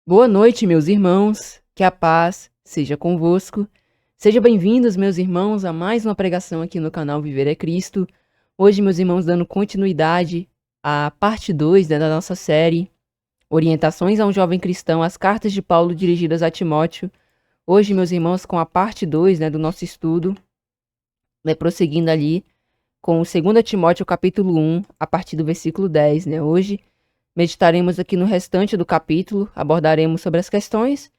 Boa noite, meus irmãos, que a paz seja convosco. Sejam bem-vindos, meus irmãos, a mais uma pregação aqui no canal Viver é Cristo. Hoje, meus irmãos, dando continuidade à parte 2, da nossa série Orientações a um Jovem Cristão, as cartas de Paulo dirigidas a Timóteo. Hoje, meus irmãos, com a parte 2, do nosso estudo, prosseguindo ali com o 2 Timóteo capítulo 1, a partir do versículo 10. Hoje, meditaremos aqui no restante do capítulo, abordaremos sobre as questões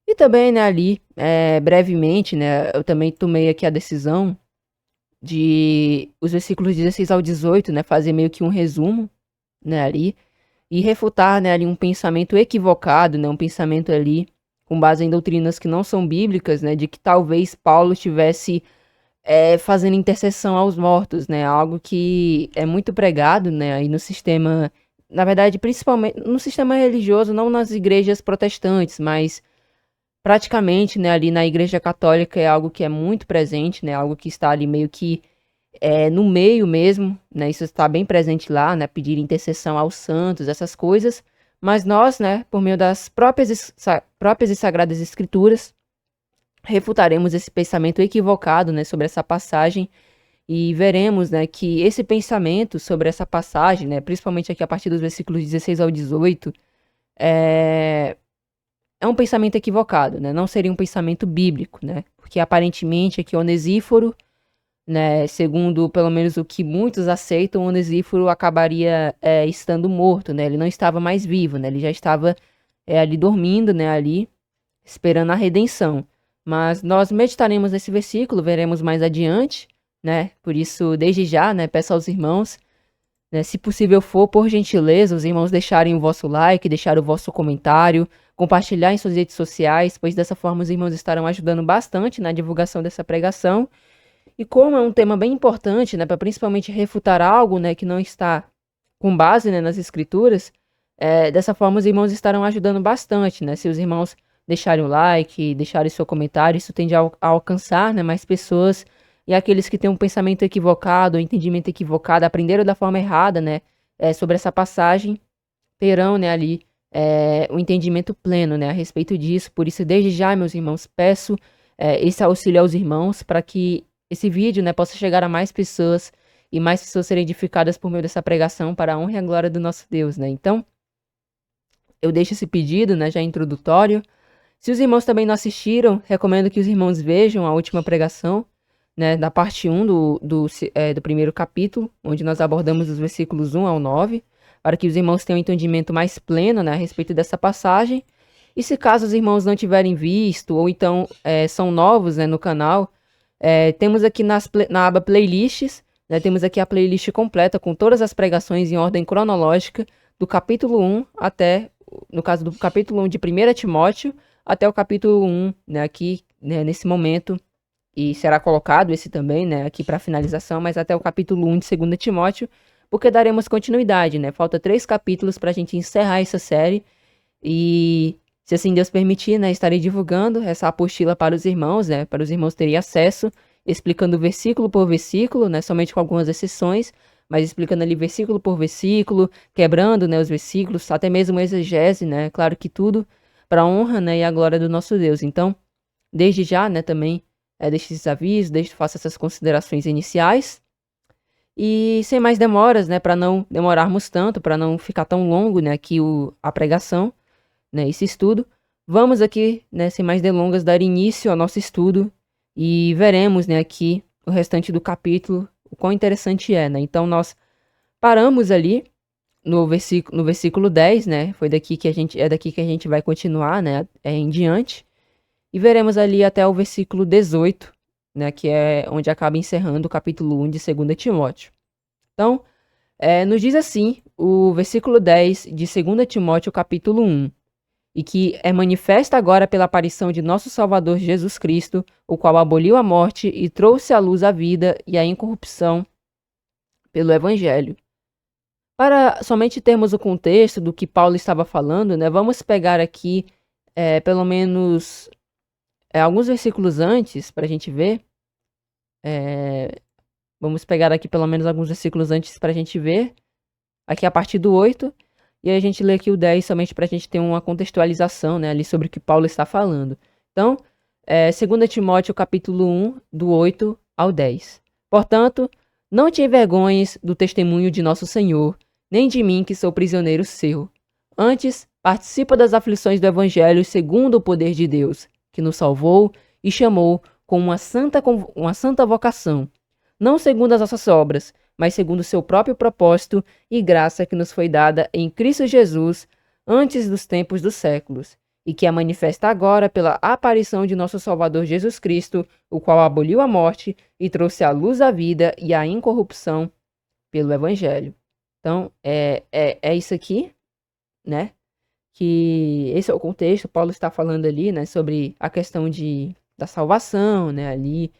e também, ali, brevemente, eu também tomei aqui a decisão de os versículos 16 ao 18, fazer meio que um resumo, ali, e refutar, ali um pensamento equivocado, um pensamento ali com base em doutrinas que não são bíblicas, de que talvez Paulo estivesse fazendo intercessão aos mortos, algo que é muito pregado, aí no sistema, na verdade, principalmente no sistema religioso, não nas igrejas protestantes, mas praticamente, ali na Igreja Católica é algo que é muito presente, algo que está ali meio que no meio mesmo, isso está bem presente lá, pedir intercessão aos santos, essas coisas, mas nós, por meio das próprias e sagradas escrituras, refutaremos esse pensamento equivocado, sobre essa passagem e veremos, que esse pensamento sobre essa passagem, principalmente aqui a partir dos versículos 16 ao 18, é um pensamento equivocado, não seria um pensamento bíblico, porque aparentemente aqui Onesíforo, segundo pelo menos o que muitos aceitam, Onesíforo acabaria estando morto, ele não estava mais vivo, ele já estava ali dormindo, ali esperando a redenção. Mas nós meditaremos nesse versículo, veremos mais adiante, por isso desde já, peço aos irmãos, se possível for, por gentileza, os irmãos deixarem o vosso like, deixar o vosso comentário, compartilhar em suas redes sociais, pois dessa forma os irmãos estarão ajudando bastante na divulgação dessa pregação. E como é um tema bem importante, para principalmente refutar algo, que não está com base, nas escrituras, dessa forma os irmãos estarão ajudando bastante, se os irmãos deixarem o like, deixarem seu comentário, isso tende a alcançar, mais pessoas, e aqueles que têm um pensamento equivocado, um entendimento equivocado, aprenderam da forma errada, sobre essa passagem, terão, ali, o entendimento pleno, a respeito disso. Por isso, desde já, meus irmãos, peço esse auxílio aos irmãos para que esse vídeo, possa chegar a mais pessoas e mais pessoas serem edificadas por meio dessa pregação para a honra e a glória do nosso Deus, Então, eu deixo esse pedido, já introdutório. Se os irmãos também não assistiram, recomendo que os irmãos vejam a última pregação, da parte 1 do primeiro capítulo, onde nós abordamos os versículos 1 ao 9, para que os irmãos tenham um entendimento mais pleno, a respeito dessa passagem. E se caso os irmãos não tiverem visto, ou então são novos, no canal, temos aqui na aba playlists, temos aqui a playlist completa com todas as pregações em ordem cronológica, do capítulo 1 até, no caso do capítulo 1 de 1 Timóteo, até o capítulo 1, aqui, nesse momento, e será colocado esse também, aqui para finalização, mas até o capítulo 1 de 2 Timóteo, porque daremos continuidade, Falta 3 capítulos para a gente encerrar essa série, e se assim Deus permitir, estarei divulgando essa apostila para os irmãos, para os irmãos terem acesso, explicando versículo por versículo, somente com algumas exceções, mas explicando ali versículo por versículo, quebrando, os versículos, até mesmo exegese, claro que tudo para a honra, e a glória do nosso Deus. Então, desde já, também, deixo esses avisos, desde que faça essas considerações iniciais. E sem mais demoras, para não demorarmos tanto, para não ficar tão longo, aqui a pregação, esse estudo, vamos aqui, sem mais delongas, dar início ao nosso estudo e veremos, aqui o restante do capítulo, o quão interessante é, Então, nós paramos ali no versículo 10, Foi daqui que é daqui que a gente vai continuar, em diante. E veremos ali até o versículo 18, que é onde acaba encerrando o capítulo 1 de 2 Timóteo. Então, nos diz assim, o versículo 10 de 2 Timóteo, capítulo 1. E que é manifesta agora pela aparição de nosso Salvador Jesus Cristo, o qual aboliu a morte e trouxe à luz a vida e a incorrupção pelo Evangelho. Para somente termos o contexto do que Paulo estava falando, vamos pegar aqui pelo menos alguns versículos antes para a gente ver. Vamos pegar aqui pelo menos alguns versículos antes para a gente ver. Aqui a partir do 8. E aí a gente lê aqui o 10 somente para a gente ter uma contextualização, né, ali sobre o que Paulo está falando. Então, 2 Timóteo capítulo 1, do 8 ao 10. Portanto, não te envergonhes do testemunho de nosso Senhor, nem de mim que sou prisioneiro seu. Antes, participa das aflições do Evangelho segundo o poder de Deus, que nos salvou e chamou com uma santa vocação, não segundo as nossas obras, mas segundo o seu próprio propósito e graça que nos foi dada em Cristo Jesus antes dos tempos dos séculos, e que é manifesta agora pela aparição de nosso Salvador Jesus Cristo, o qual aboliu a morte e trouxe à luz a vida e a incorrupção pelo Evangelho. Então, é isso aqui, né? Que esse é o contexto. Paulo está falando ali, né, sobre a questão da salvação, né, ali,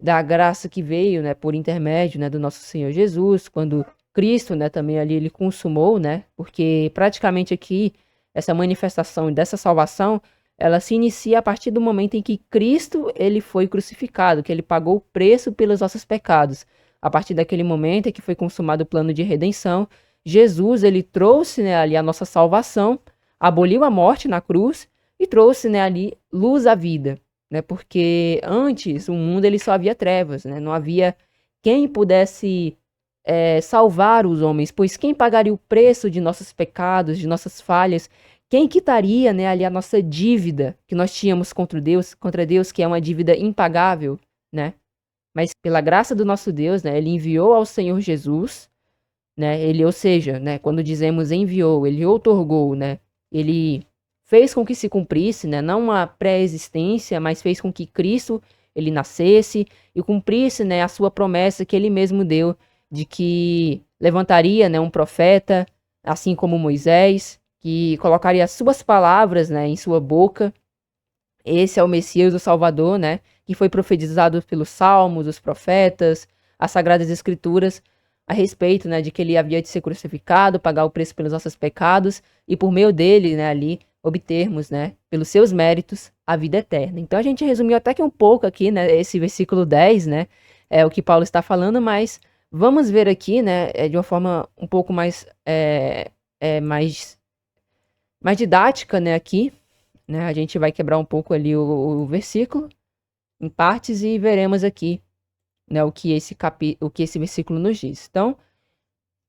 da graça que veio, né, por intermédio, né, do nosso Senhor Jesus, quando Cristo, né, também ali ele consumou, né, porque praticamente aqui essa manifestação dessa salvação, ela se inicia a partir do momento em que Cristo ele foi crucificado, que ele pagou o preço pelos nossos pecados. A partir daquele momento em que foi consumado o plano de redenção, Jesus ele trouxe, né, ali a nossa salvação, aboliu a morte na cruz e trouxe, né, ali luz à vida, né? Porque antes o mundo ele só havia trevas, né? Não havia quem pudesse salvar os homens, pois quem pagaria o preço de nossos pecados, de nossas falhas? Quem quitaria, né, ali a nossa dívida que nós tínhamos contra Deus, que é uma dívida impagável, né? Mas pela graça do nosso Deus, né, ele enviou ao Senhor Jesus, né? Ele, ou seja, né, quando dizemos enviou, ele outorgou, né? Ele fez com que se cumprisse, né, não uma pré-existência, mas fez com que Cristo ele nascesse e cumprisse, né, a sua promessa que ele mesmo deu de que levantaria, né, um profeta, assim como Moisés, que colocaria as suas palavras, né, em sua boca. Esse é o Messias, o Salvador, né, que foi profetizado pelos Salmos, os profetas, as Sagradas Escrituras, a respeito, né, de que ele havia de ser crucificado, pagar o preço pelos nossos pecados e por meio dele, né, ali obtermos, né, pelos seus méritos, a vida eterna. Então a gente resumiu até que um pouco aqui, né, esse versículo 10, né, é o que Paulo está falando, mas vamos ver aqui, né, de uma forma um pouco mais, mais didática, né, aqui, né, a gente vai quebrar um pouco ali o versículo em partes e veremos aqui, né, o que esse versículo nos diz. Então,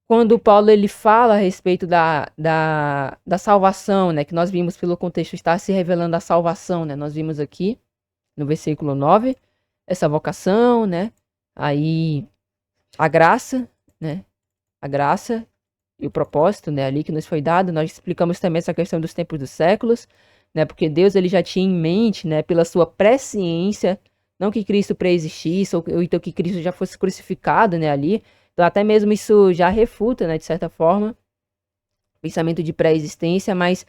quando Paulo ele fala a respeito da salvação, né, que nós vimos pelo contexto, está se revelando a salvação, né, nós vimos aqui no versículo 9, essa vocação, né, aí a graça, né, a graça e o propósito, né, ali que nos foi dado. Nós explicamos também essa questão dos tempos dos séculos, né, porque Deus ele já tinha em mente, né, pela sua presciência, não que Cristo pré-existisse ou então que Cristo já fosse crucificado, né, ali. Então até mesmo isso já refuta, né, de certa forma, o pensamento de pré-existência, mas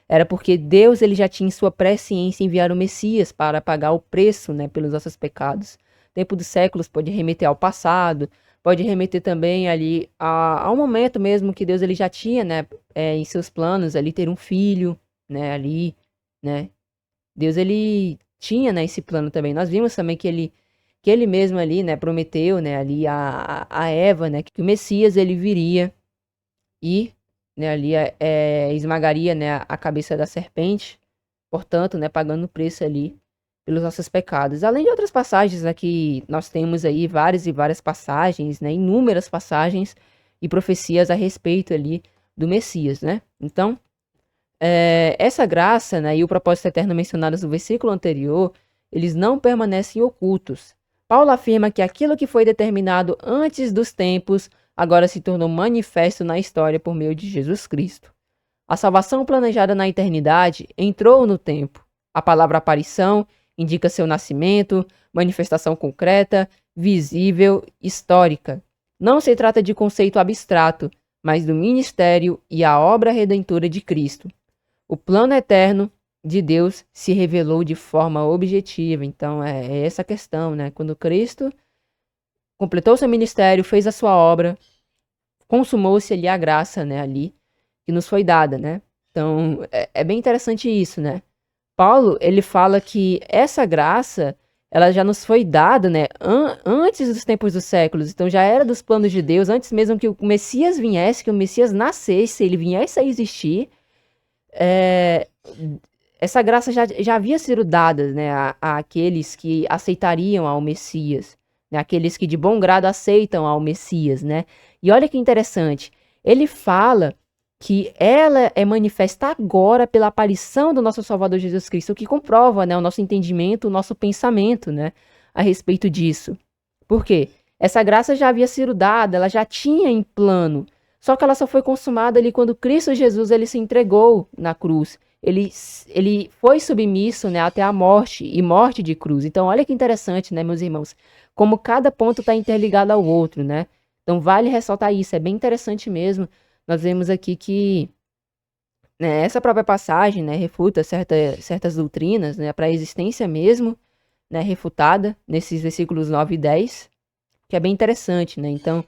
era porque Deus ele já tinha em sua presciência enviar o Messias para pagar o preço, né, pelos nossos pecados. O tempo dos séculos pode remeter ao passado, pode remeter também ali ao momento mesmo que Deus ele já tinha, né, em seus planos ali ter um filho, né, ali, né. Deus ele tinha, né, esse plano também. Nós vimos também que ele mesmo ali, né, prometeu, né, ali a Eva, né, que o Messias ele viria e, né, ali esmagaria, né, a cabeça da serpente, portanto, né, pagando o preço ali pelos nossos pecados. Além de outras passagens, né, que nós temos aí várias e várias passagens, né, inúmeras passagens e profecias a respeito ali do Messias, né? Então, essa graça, né, e o propósito eterno mencionados no versículo anterior, eles não permanecem ocultos. Paulo afirma que aquilo que foi determinado antes dos tempos agora se tornou manifesto na história por meio de Jesus Cristo. A salvação planejada na eternidade entrou no tempo. A palavra aparição indica seu nascimento, manifestação concreta, visível, histórica. Não se trata de conceito abstrato, mas do ministério e a obra redentora de Cristo. O plano eterno de Deus se revelou de forma objetiva. Então, é essa questão, né? Quando Cristo completou seu ministério, fez a sua obra, consumou-se ali a graça, né? Ali, que nos foi dada, né? Então, é bem interessante isso, né? Paulo, ele fala que essa graça, ela já nos foi dada, né, antes dos tempos dos séculos. Então já era dos planos de Deus, antes mesmo que o Messias viesse, que o Messias nascesse, ele viesse a existir. Essa graça já havia sido dada, né, àqueles que aceitariam ao Messias, né, aqueles que de bom grado aceitam ao Messias, né? E olha que interessante, ele fala que ela é manifesta agora pela aparição do nosso Salvador Jesus Cristo, o que comprova, né, o nosso entendimento, o nosso pensamento, né, a respeito disso. Por quê? Essa graça já havia sido dada, ela já tinha em plano, só que ela só foi consumada ali quando Cristo Jesus ele se entregou na cruz. Ele foi submisso, né, até a morte, e morte de cruz. Então, olha que interessante, né, meus irmãos, como cada ponto está interligado ao outro, né? Então, vale ressaltar isso, é bem interessante mesmo. Nós vemos aqui que, né, essa própria passagem, né, refuta certas doutrinas, né, para a existência mesmo, né, refutada nesses versículos 9 e 10, que é bem interessante, né? Então,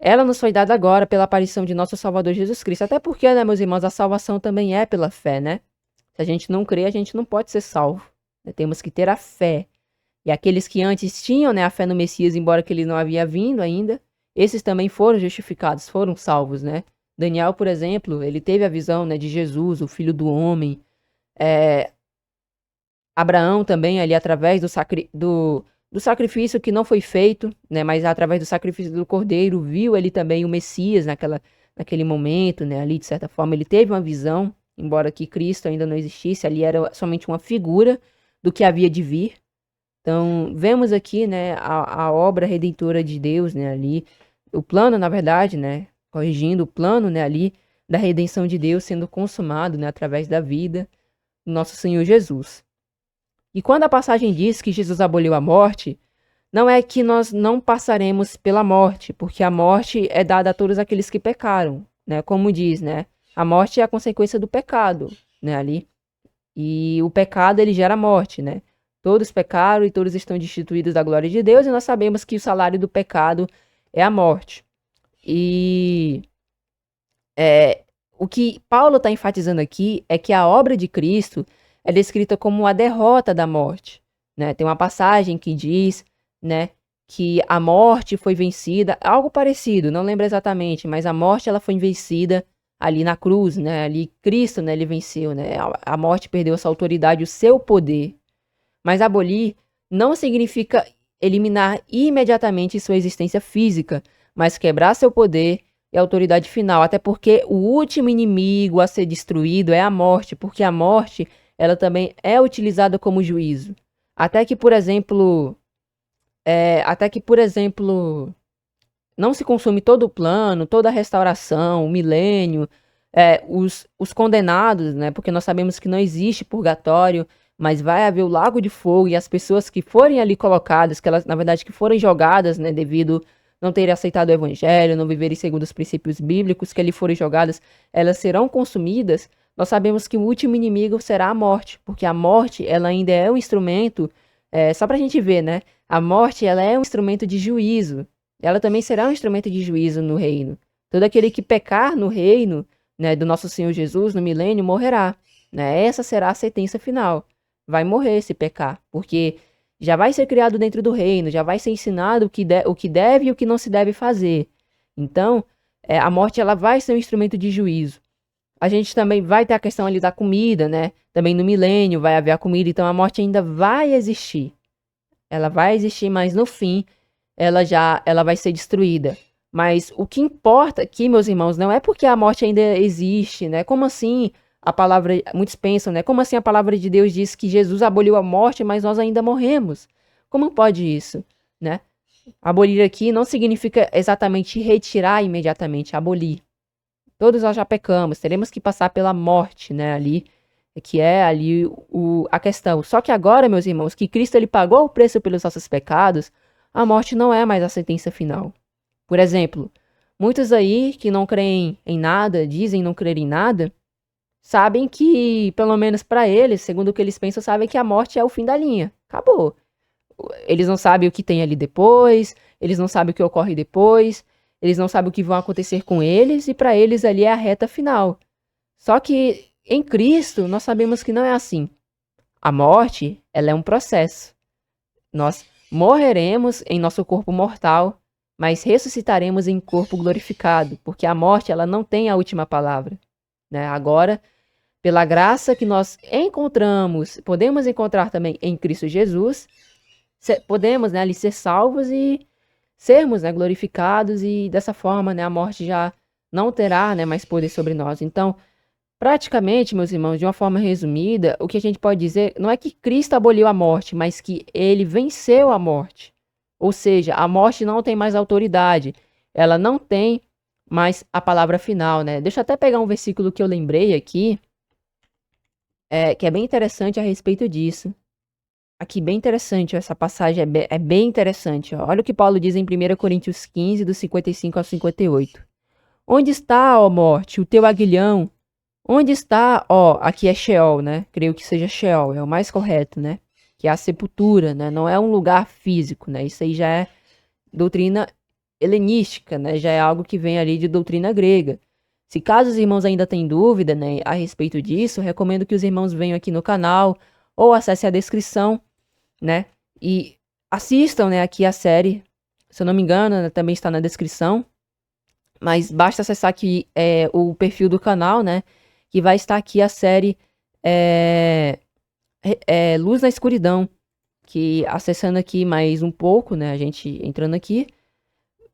ela nos foi dada agora pela aparição de nosso Salvador Jesus Cristo. Até porque, né, meus irmãos, a salvação também é pela fé, né? Se a gente não crê, a gente não pode ser salvo. Né? Temos que ter a fé. E aqueles que antes tinham, né, a fé no Messias, embora que ele não havia vindo ainda, esses também foram justificados, foram salvos, né? Daniel, por exemplo, ele teve a visão, né, de Jesus, o Filho do Homem. Abraão também, ali através do sacrifício que não foi feito, né, mas através do sacrifício do Cordeiro, viu ele também o Messias naquele momento, né, ali de certa forma ele teve uma visão, embora que Cristo ainda não existisse, ali era somente uma figura do que havia de vir. Então, vemos aqui, né, a obra redentora de Deus, né, ali, o plano, na verdade, né, corrigindo o plano, né, ali, da redenção de Deus sendo consumado, né, através da vida do nosso Senhor Jesus. E quando a passagem diz que Jesus aboliu a morte, não é que nós não passaremos pela morte, porque a morte é dada a todos aqueles que pecaram, né? Como diz, né? A morte é a consequência do pecado, né? Ali. E o pecado, ele gera morte, né? Todos pecaram e todos estão destituídos da glória de Deus, e nós sabemos que o salário do pecado é a morte. E o que Paulo está enfatizando aqui é que a obra de Cristo é descrita como a derrota da morte, né? Tem uma passagem que diz, né, que a morte foi vencida, algo parecido, não lembro exatamente, mas a morte ela foi vencida ali na cruz, né? Ali Cristo, né, ele venceu, né? A morte perdeu essa autoridade, o seu poder. Mas abolir não significa eliminar imediatamente sua existência física, mas quebrar seu poder e autoridade final, até porque o último inimigo a ser destruído é a morte, porque a morte ela também é utilizada como juízo. Até que, por exemplo, não se consome todo o plano, toda a restauração, o milênio, os condenados, né? Porque nós sabemos que não existe purgatório, mas vai haver o lago de fogo e as pessoas que forem ali colocadas, que elas, na verdade, que forem jogadas, né, devido não terem aceitado o evangelho, não viverem segundo os princípios bíblicos, que ali forem jogadas, elas serão consumidas. Nós sabemos que o último inimigo será a morte, porque a morte, ela ainda é um instrumento, só pra gente ver, né? A morte, ela é um instrumento de juízo. Ela também será um instrumento de juízo no reino. Todo aquele que pecar no reino, né, do nosso Senhor Jesus, no milênio, morrerá. Né? Essa será a sentença final. Vai morrer se pecar, porque já vai ser criado dentro do reino, já vai ser ensinado o que deve e o que não se deve fazer. Então, a morte ela vai ser um instrumento de juízo. A gente também vai ter a questão ali da comida, né? Também no milênio vai haver a comida, então a morte ainda vai existir. Ela vai existir, mas no fim ela vai ser destruída. Mas o que importa aqui, meus irmãos, não é porque a morte ainda existe, né? Como assim a palavra, muitos pensam, né? Como assim a palavra de Deus diz que Jesus aboliu a morte, mas nós ainda morremos? Como pode isso, né? Abolir aqui não significa exatamente retirar imediatamente, abolir. Todos nós já pecamos, teremos que passar pela morte, né, ali, que é ali a questão. Só que agora, meus irmãos, que Cristo ele pagou o preço pelos nossos pecados, a morte não é mais a sentença final. Por exemplo, muitos aí que não creem em nada, dizem não crer em nada, sabem que, pelo menos para eles, segundo o que eles pensam, sabem que a morte é o fim da linha. Acabou. Eles não sabem o que tem ali depois, eles não sabem o que ocorre depois, eles não sabem o que vai acontecer com eles, e para eles ali é a reta final. Só que em Cristo nós sabemos que não é assim. A morte, ela é um processo. Nós morreremos em nosso corpo mortal, mas ressuscitaremos em corpo glorificado, porque a morte ela não tem a última palavra, né? Agora, pela graça que nós encontramos, podemos encontrar também em Cristo Jesus, podemos, né, ali ser salvos e sermos, né, glorificados, e dessa forma, né, a morte já não terá, né, mais poder sobre nós. Então, praticamente, meus irmãos, de uma forma resumida, o que a gente pode dizer não é que Cristo aboliu a morte, mas que ele venceu a morte. Ou seja, a morte não tem mais autoridade, ela não tem mais a palavra final, né? Deixa eu até pegar um versículo que eu lembrei aqui, que é bem interessante a respeito disso. Aqui, bem interessante, essa passagem é bem interessante. Ó. Olha o que Paulo diz em 1 Coríntios 15, do 55 ao 58. Onde está, ó morte, o teu aguilhão? Onde está, ó, aqui é Sheol, né? Creio que seja Sheol, é o mais correto, né? Que é a sepultura, né? Não é um lugar físico, né? Isso aí já é doutrina helenística, né? Já é algo que vem ali de doutrina grega. Se caso os irmãos ainda têm dúvida, né, a respeito disso, recomendo que os irmãos venham aqui no canal ou acessem a descrição, né? E assistam, né, aqui a série. Se eu não me engano, né, também está na descrição. Mas basta acessar aqui o perfil do canal, né? Que vai estar aqui a série Luz na Escuridão. Que acessando aqui mais um pouco, né? A gente entrando aqui,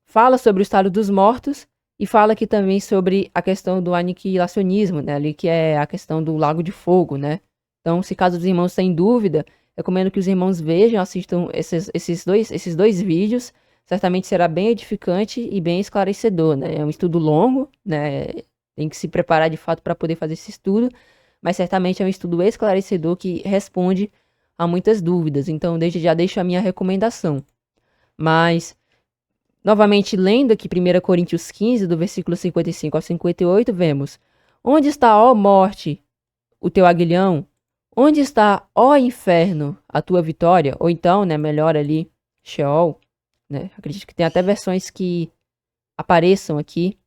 fala sobre o estado dos mortos e fala aqui também sobre a questão do aniquilacionismo, né? Ali que é a questão do lago de fogo, né? Então, se caso os irmãos têm dúvida, recomendo que os irmãos vejam, assistam esses dois vídeos. Certamente será bem edificante e bem esclarecedor, né? É um estudo longo, né? Tem que se preparar de fato para poder fazer esse estudo, mas certamente é um estudo esclarecedor que responde a muitas dúvidas. Então, desde já deixo a minha recomendação. Mas, novamente, lendo aqui 1 Coríntios 15, do versículo 55 ao 58, vemos: Onde está, ó morte, o teu aguilhão? Onde está, ó inferno, a tua vitória? Ou então, né, melhor ali, Sheol, né? Acredito que tem até versões que apareçam aqui.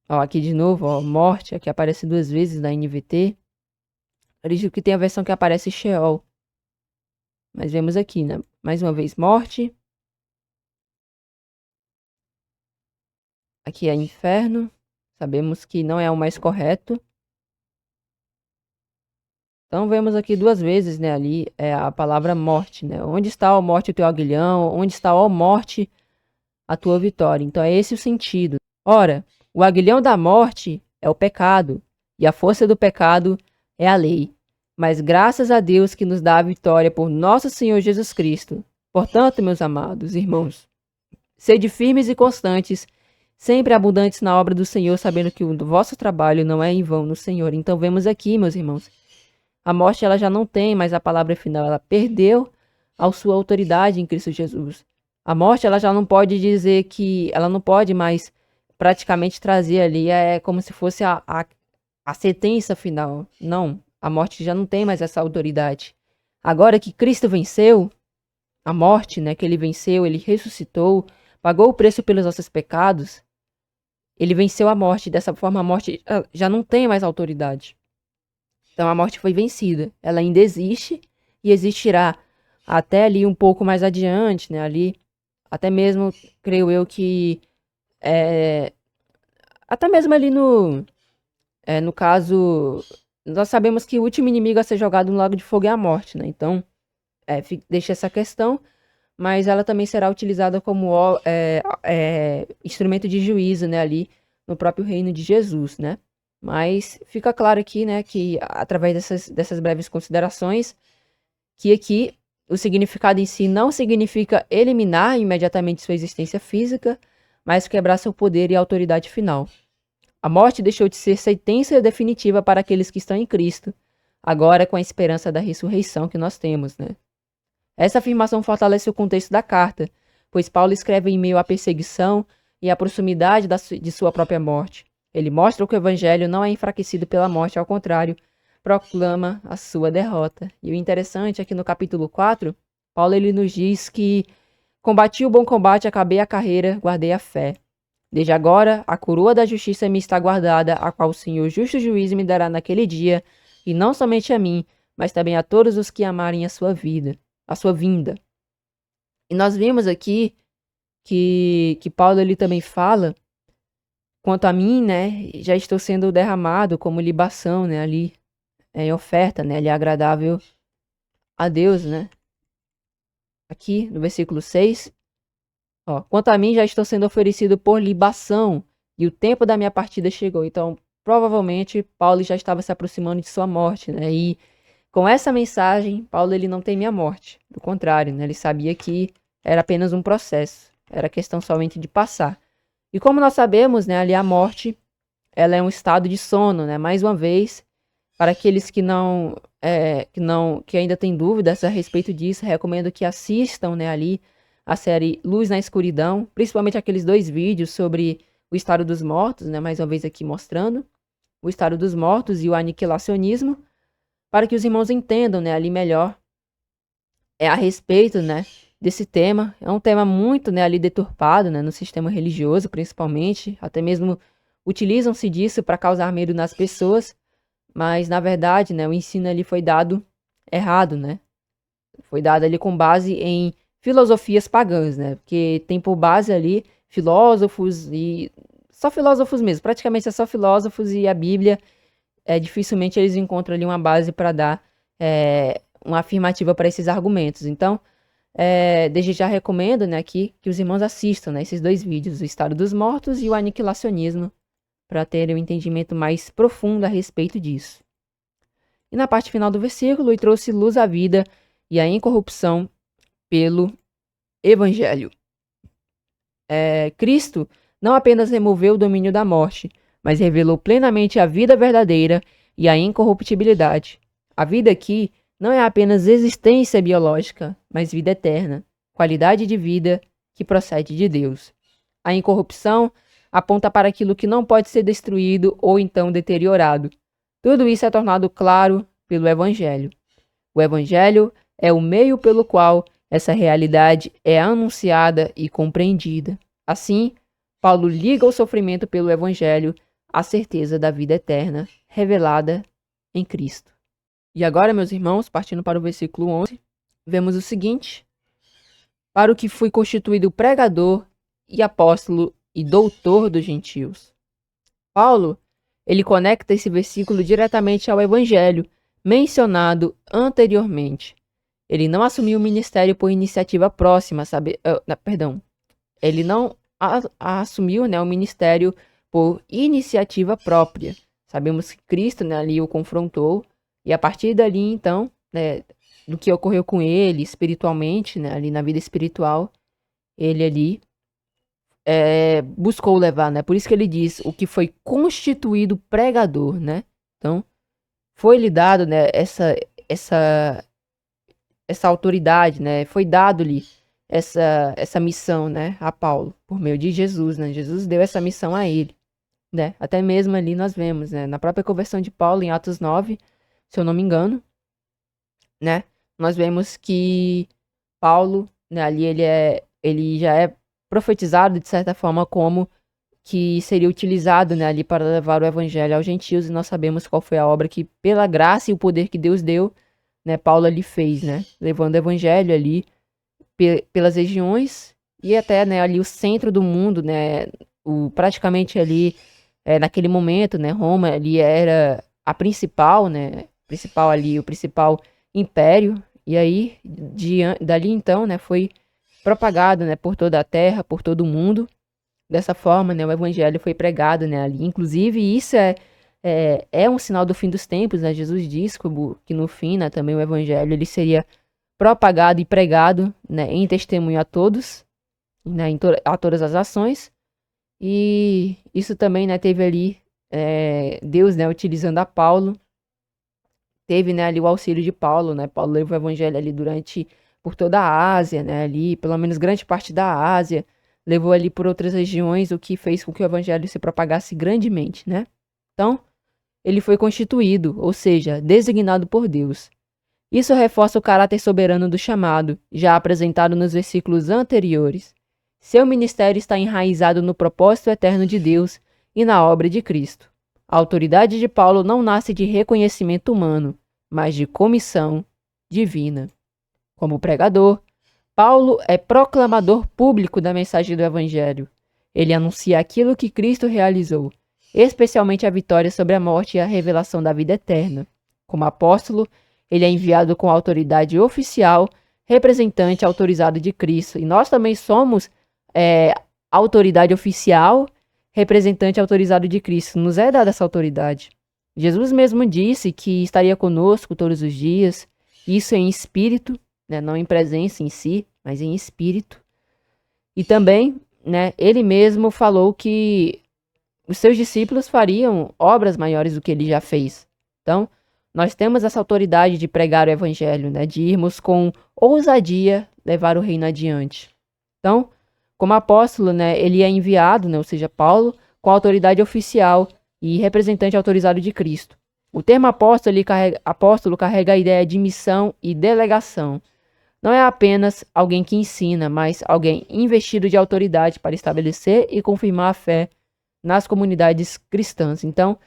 Ó, aqui de novo, ó, morte, aqui aparece 2 vezes na NVT. Acredito que tem a versão que aparece Sheol. Mas vemos aqui, né? Mais uma vez, morte. Aqui é inferno. Sabemos que não é o mais correto. Então vemos aqui 2 vezes, né, ali a palavra morte, né? Onde está, ó morte, o teu aguilhão? Onde está, ó morte, a tua vitória? Então é esse o sentido. Ora, o aguilhão da morte é o pecado, e a força do pecado é a lei. Mas graças a Deus que nos dá a vitória por nosso Senhor Jesus Cristo. Portanto, meus amados irmãos, sede firmes e constantes, sempre abundantes na obra do Senhor, sabendo que o vosso trabalho não é em vão no Senhor. Então vemos aqui, meus irmãos, a morte ela já não tem mais a palavra final, ela perdeu a sua autoridade em Cristo Jesus. A morte ela já não pode dizer que, ela não pode mais praticamente trazer ali, como se fosse a sentença final. Não, a morte já não tem mais essa autoridade. Agora que Cristo venceu a morte, né, que ele venceu, ele ressuscitou, pagou o preço pelos nossos pecados, ele venceu a morte. Dessa forma, a morte já não tem mais autoridade. Então, a morte foi vencida. Ela ainda existe e existirá até ali um pouco mais adiante, né, ali, até mesmo, creio eu que, até mesmo ali no caso, nós sabemos que o último inimigo a ser jogado no lago de fogo é a morte, né? Então, deixa essa questão, mas ela também será utilizada como instrumento de juízo, né? Ali no próprio reino de Jesus, né? Mas fica claro aqui, né? Que através dessas breves considerações, que aqui o significado em si não significa eliminar imediatamente sua existência física, mas quebrar seu poder e autoridade final. A morte deixou de ser sentença definitiva para aqueles que estão em Cristo, agora com a esperança da ressurreição que nós temos, né? Essa afirmação fortalece o contexto da carta, pois Paulo escreve em meio à perseguição e à proximidade de sua própria morte. Ele mostra que o evangelho não é enfraquecido pela morte, ao contrário, proclama a sua derrota. E o interessante é que no capítulo 4, Paulo ele nos diz que combati o bom combate, acabei a carreira, guardei a fé. Desde agora, a coroa da justiça me está guardada, a qual o Senhor justo juiz me dará naquele dia, e não somente a mim, mas também a todos os que amarem a sua vinda. E nós vimos aqui que Paulo ele também fala, quanto a mim, né, já estou sendo derramado como libação, né, ali, em oferta, né, ali agradável a Deus, né. Aqui no versículo 6, ó, quanto a mim já estou sendo oferecido por libação e o tempo da minha partida chegou. Então, provavelmente, Paulo já estava se aproximando de sua morte, né, e com essa mensagem, Paulo ele não temia a morte, do contrário, né, ele sabia que era apenas um processo, era questão somente de passar. E como nós sabemos, né, ali a morte, ela é um estado de sono, né, mais uma vez, para aqueles que ainda têm dúvidas a respeito disso, recomendo que assistam, né, ali a série Luz na Escuridão, principalmente aqueles 2 vídeos sobre o estado dos mortos, né, mais uma vez aqui mostrando o estado dos mortos e o aniquilacionismo, para que os irmãos entendam, né, ali melhor a respeito, né, desse tema. É um tema muito, né, ali deturpado, né, no sistema religioso, principalmente, até mesmo utilizam-se disso para causar medo nas pessoas, mas na verdade, né, o ensino ali foi dado errado, né? Foi dado ali com base em filosofias pagãs, né? Porque tem por base ali filósofos e só filósofos mesmo, praticamente é só filósofos, e a Bíblia dificilmente eles encontram ali uma base para dar uma afirmativa para esses argumentos. Então, desde já recomendo, né, aqui que os irmãos assistam, né, esses 2 vídeos, o estado dos mortos e o aniquilacionismo, para terem um entendimento mais profundo a respeito disso. E na parte final do versículo, e trouxe luz à vida e à incorrupção pelo Evangelho. Cristo não apenas removeu o domínio da morte, mas revelou plenamente a vida verdadeira e a incorruptibilidade. A vida aqui não é apenas existência biológica, mas vida eterna, qualidade de vida que procede de Deus. A incorrupção aponta para aquilo que não pode ser destruído ou então deteriorado. Tudo isso é tornado claro pelo Evangelho. O Evangelho é o meio pelo qual essa realidade é anunciada e compreendida. Assim, Paulo liga o sofrimento pelo Evangelho à certeza da vida eterna revelada em Cristo. E agora, meus irmãos, partindo para o versículo 11, vemos o seguinte: para o que fui constituído pregador e apóstolo e doutor dos gentios. Paulo, ele conecta esse versículo diretamente ao Evangelho mencionado anteriormente. Ele não assumiu o ministério por iniciativa próxima, ele não assumiu, né, o ministério por iniciativa própria. Sabemos que Cristo, né, ali o confrontou, e a partir dali, então, né, do que ocorreu com ele espiritualmente, né, ali na vida espiritual, ele ali buscou levar, né? Por isso que ele diz o que foi constituído pregador, né? Então, foi-lhe dado, né, essa autoridade, né? Foi dado-lhe essa missão, né, a Paulo, por meio de Jesus, né? Jesus deu essa missão a ele, né? Até mesmo ali nós vemos, né, na própria conversão de Paulo, em Atos 9, se eu não me engano, né? Nós vemos que Paulo, né, ali ele já é profetizado de certa forma como que seria utilizado, né, ali para levar o evangelho aos gentios, e nós sabemos qual foi a obra que, pela graça e o poder que Deus deu, né, Paulo ali fez, né, levando o evangelho ali pelas regiões e até, né, ali o centro do mundo, né, praticamente ali, naquele momento, né, Roma ali era a principal, né, o principal império, e aí, dali então, né, foi propagado, né, por toda a terra, por todo o mundo. Dessa forma, né, o evangelho foi pregado, né, ali. Inclusive, isso é um sinal do fim dos tempos, né? Jesus disse que no fim, né, também o evangelho ele seria propagado e pregado, né, em testemunho a todos, né, a todas as ações. E isso também, né, teve ali Deus, né, utilizando a Paulo. Teve, né, ali o auxílio de Paulo, né? Paulo levou o evangelho ali por toda a Ásia, né, ali, pelo menos grande parte da Ásia, levou ali por outras regiões, o que fez com que o evangelho se propagasse grandemente, né? Então, ele foi constituído, ou seja, designado por Deus. Isso reforça o caráter soberano do chamado, já apresentado nos versículos anteriores. Seu ministério está enraizado no propósito eterno de Deus e na obra de Cristo. A autoridade de Paulo não nasce de reconhecimento humano, mas de comissão divina. Como pregador, Paulo é proclamador público da mensagem do Evangelho. Ele anuncia aquilo que Cristo realizou, especialmente a vitória sobre a morte e a revelação da vida eterna. Como apóstolo, ele é enviado com autoridade oficial, representante autorizado de Cristo. E nós também somos autoridade oficial, representante autorizado de Cristo. Nos é dada essa autoridade. Jesus mesmo disse que estaria conosco todos os dias, isso em espírito, né, não em presença em si, mas em espírito. E também, né, ele mesmo falou que os seus discípulos fariam obras maiores do que ele já fez. Então, nós temos essa autoridade de pregar o evangelho, né, de irmos com ousadia levar o reino adiante. Então, como apóstolo, né, ele é enviado, né, ou seja, Paulo, com autoridade oficial e representante autorizado de Cristo. O termo apóstolo carrega a ideia de missão e delegação. Não é apenas alguém que ensina, mas alguém investido de autoridade para estabelecer e confirmar a fé nas comunidades cristãs. Então,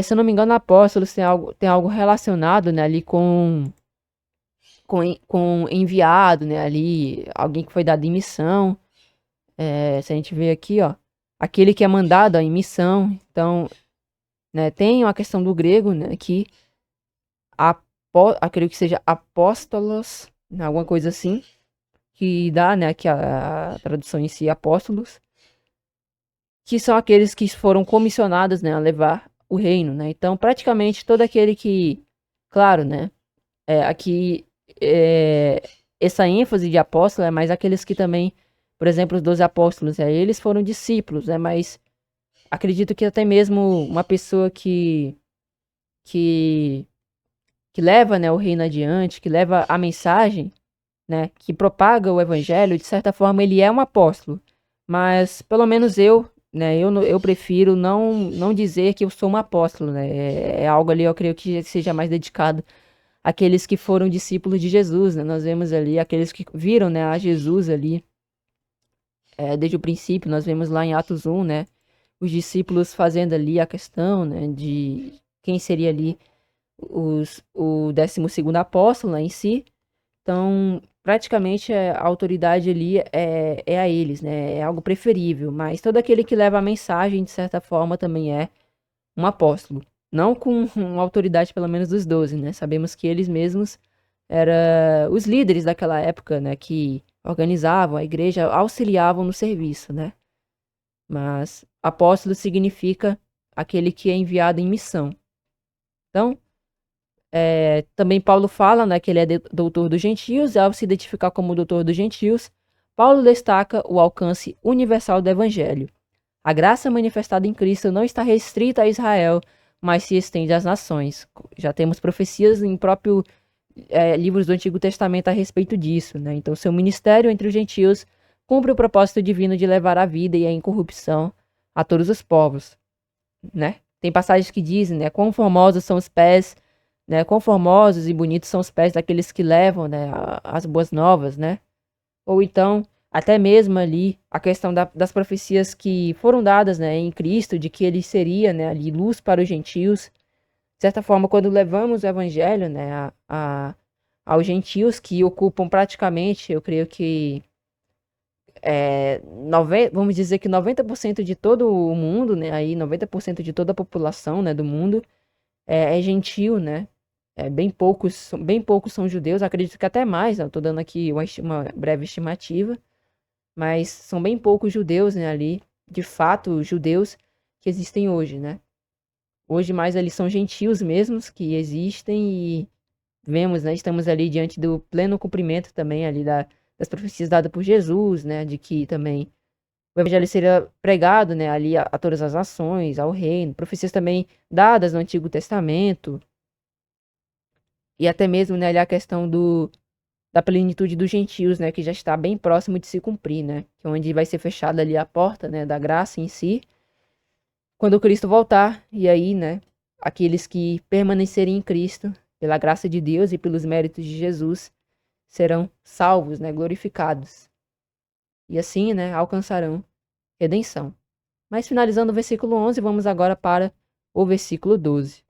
se eu não me engano, apóstolos tem algo relacionado, né, ali com enviado, né, ali, alguém que foi dado em missão. Se a gente vê aqui, ó, aquele que é mandado em missão. Então, né, tem a questão do grego, né, que acredito que seja apóstolos, alguma coisa assim, que dá, né, que a tradução em si, apóstolos, que são aqueles que foram comissionados, né, a levar o reino, né. Então, praticamente todo aquele que, claro, né, aqui essa ênfase de apóstolo é mais aqueles que também, por exemplo, os 12 apóstolos, eles foram discípulos, né, mas acredito que até mesmo uma pessoa que leva, né, o reino adiante, que leva a mensagem, né, que propaga o evangelho, de certa forma ele é um apóstolo. Mas pelo menos eu, né, eu prefiro não dizer que eu sou um apóstolo, né? É algo ali, eu creio que seja mais dedicado àqueles que foram discípulos de Jesus, né? Nós vemos ali aqueles que viram, né, a Jesus ali desde o princípio. Nós vemos lá em Atos 1, né, os discípulos fazendo ali a questão, né, de quem seria ali o 12º apóstolo, né, em si. Então, praticamente a autoridade ali é a eles, né? É algo preferível, mas todo aquele que leva a mensagem, de certa forma, também é um apóstolo. Não com uma autoridade, pelo menos, dos 12, né? Sabemos que eles mesmos eram os líderes daquela época, né? Que organizavam a igreja, auxiliavam no serviço, né? Mas apóstolo significa aquele que é enviado em missão. Então, também Paulo fala, né, que ele é doutor dos gentios. Ao se identificar como doutor dos gentios, Paulo destaca o alcance universal do evangelho. A graça manifestada em Cristo não está restrita a Israel, mas se estende às nações. Já temos profecias em próprio livros do Antigo Testamento a respeito disso, né? Então, seu ministério entre os gentios cumpre o propósito divino de levar a vida e a incorrupção a todos os povos, né? Tem passagens que dizem, né, quão formosos são os pés, né, quão formosos e bonitos são os pés daqueles que levam, né, as boas novas, né? Ou então, até mesmo ali, a questão das profecias que foram dadas, né, em Cristo, de que ele seria, né, ali luz para os gentios. De certa forma, quando levamos o evangelho, né, aos gentios que ocupam praticamente, eu creio que vamos dizer que 90% de todo o mundo, né, aí 90% de toda a população, né, do mundo é gentil, né? Bem poucos são judeus, acredito que até mais, eu tô dando aqui uma breve estimativa, mas são bem poucos judeus, né, ali, de fato, judeus que existem hoje, né? Hoje mais ali são gentios mesmos que existem e vemos, né, estamos ali diante do pleno cumprimento também ali das profecias dadas por Jesus, né, de que também o evangelho seria pregado, né, ali a todas as nações, ao reino, profecias também dadas no Antigo Testamento, e até mesmo, né, ali a questão da plenitude dos gentios, né, que já está bem próximo de se cumprir, né, que é onde vai ser fechada ali a porta, né, da graça em si, quando Cristo voltar. E aí, né, aqueles que permanecerem em Cristo, pela graça de Deus e pelos méritos de Jesus, serão salvos, né, glorificados. E assim, né, alcançarão redenção. Mas finalizando o versículo 11, vamos agora para o versículo 12.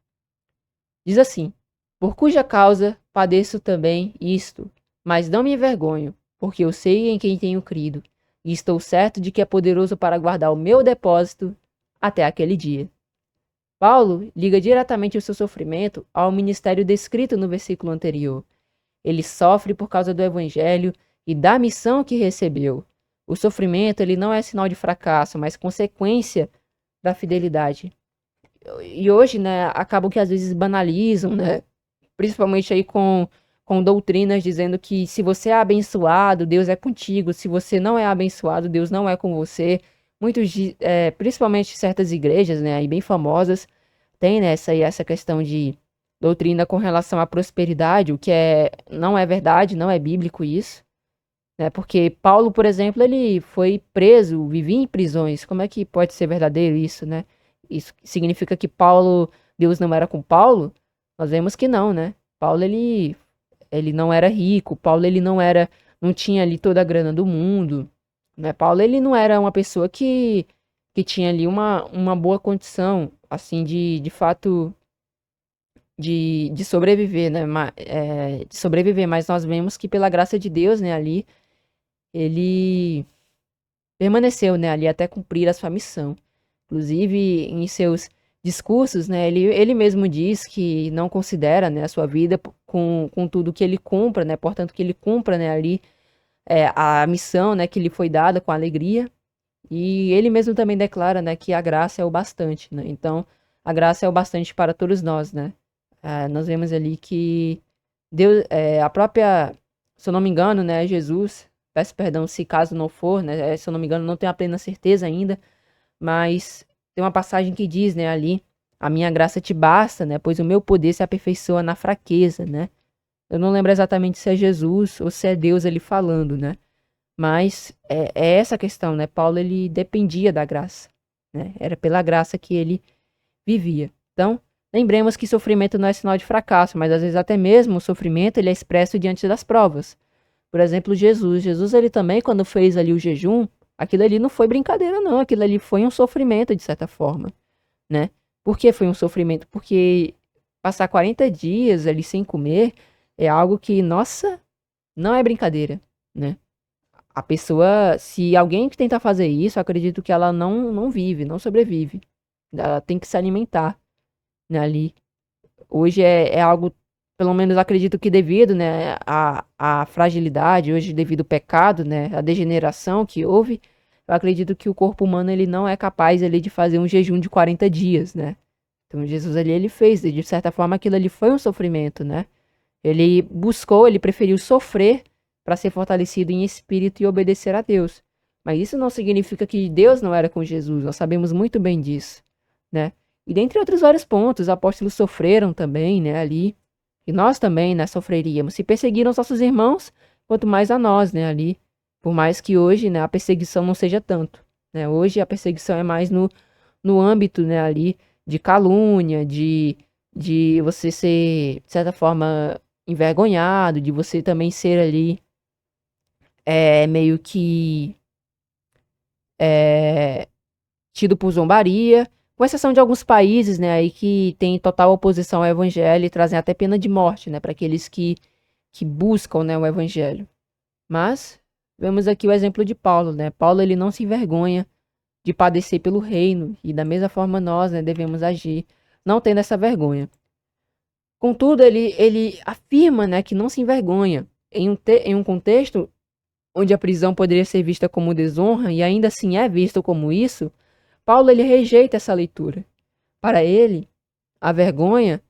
Diz assim: por cuja causa padeço também isto, mas não me envergonho, porque eu sei em quem tenho crido, e estou certo de que é poderoso para guardar o meu depósito até aquele dia. Paulo liga diretamente o seu sofrimento ao ministério descrito no versículo anterior. Ele sofre por causa do evangelho e da missão que recebeu. O sofrimento, ele não é sinal de fracasso, mas consequência da fidelidade. E hoje, né, acabam que às vezes banalizam, né, principalmente aí com doutrinas dizendo que se você é abençoado, Deus é contigo, se você não é abençoado, Deus não é com você. Principalmente certas igrejas, né, aí bem famosas, tem, né, essa questão de doutrina com relação à prosperidade, o que não é verdade, não é bíblico isso, né? Porque Paulo, por exemplo, ele foi preso, vivia em prisões. Como é que pode ser verdadeiro isso, né? Isso significa que Deus não era com Paulo? Nós vemos que não, né? Paulo, ele não era rico, Paulo, ele não tinha ali toda a grana do mundo, né? Paulo, ele não era uma pessoa que tinha ali uma boa condição, assim, de fato, de sobreviver, né? De sobreviver, mas nós vemos que pela graça de Deus, né, ali, ele permaneceu, né, ali até cumprir a sua missão. Inclusive, em seus discursos, né, ele mesmo diz que não considera, né, a sua vida com tudo que ele cumpra, né, portanto que ele cumpra, né, ali a missão, né, que lhe foi dada com alegria. E ele mesmo também declara, né, que a graça é o bastante, né? Então, a graça é o bastante para todos nós, né? Nós vemos ali que Deus, a própria, se eu não me engano, né, Jesus, peço perdão se caso não for, né, se eu não me engano, não tenho a plena certeza ainda, mas tem uma passagem que diz, né, ali, a minha graça te basta, né, pois o meu poder se aperfeiçoa na fraqueza, né? Eu não lembro exatamente se é Jesus ou se é Deus ali falando, né? Mas é essa a questão, né? Paulo, ele dependia da graça, né? Era pela graça que ele vivia. Então, lembremos que sofrimento não é sinal de fracasso, mas às vezes até mesmo o sofrimento ele é expresso diante das provas. Por exemplo, Jesus. Jesus, ele também, quando fez ali o jejum, aquilo ali não foi brincadeira, não. Aquilo ali foi um sofrimento, de certa forma, né? Por que foi um sofrimento? Porque passar 40 dias ali sem comer é algo que, nossa, não é brincadeira, né? A pessoa, se alguém que tenta fazer isso, eu acredito que ela não vive, não sobrevive. Ela tem que se alimentar, né, ali. Hoje é algo, pelo menos acredito que devido, né, à fragilidade, hoje devido ao pecado, né, à degeneração que houve, eu acredito que o corpo humano ele não é capaz ali de fazer um jejum de 40 dias, né? Então Jesus ali ele fez, de certa forma aquilo ali foi um sofrimento, né? Ele buscou, ele preferiu sofrer para ser fortalecido em espírito e obedecer a Deus. Mas isso não significa que Deus não era com Jesus, nós sabemos muito bem disso, né? E dentre outros vários pontos, os apóstolos sofreram também, né, ali. E nós também, né, sofreríamos. Se perseguiram os nossos irmãos, quanto mais a nós, né, ali. Por mais que hoje, né, a perseguição não seja tanto, né? Hoje a perseguição é mais no âmbito, né, ali, de calúnia, de você ser, de certa forma, envergonhado, de você também ser ali meio que é, tido por zombaria, com exceção de alguns países, né, aí que tem total oposição ao evangelho e trazem até pena de morte, né, para aqueles que buscam, né, o evangelho. Mas vemos aqui o exemplo de Paulo, né? Paulo ele não se envergonha de padecer pelo reino e da mesma forma nós, né, devemos agir, não tendo essa vergonha. Contudo, ele afirma, né, que não se envergonha em um contexto onde a prisão poderia ser vista como desonra e ainda assim é visto como isso. Paulo ele rejeita essa leitura. Para ele, a vergonha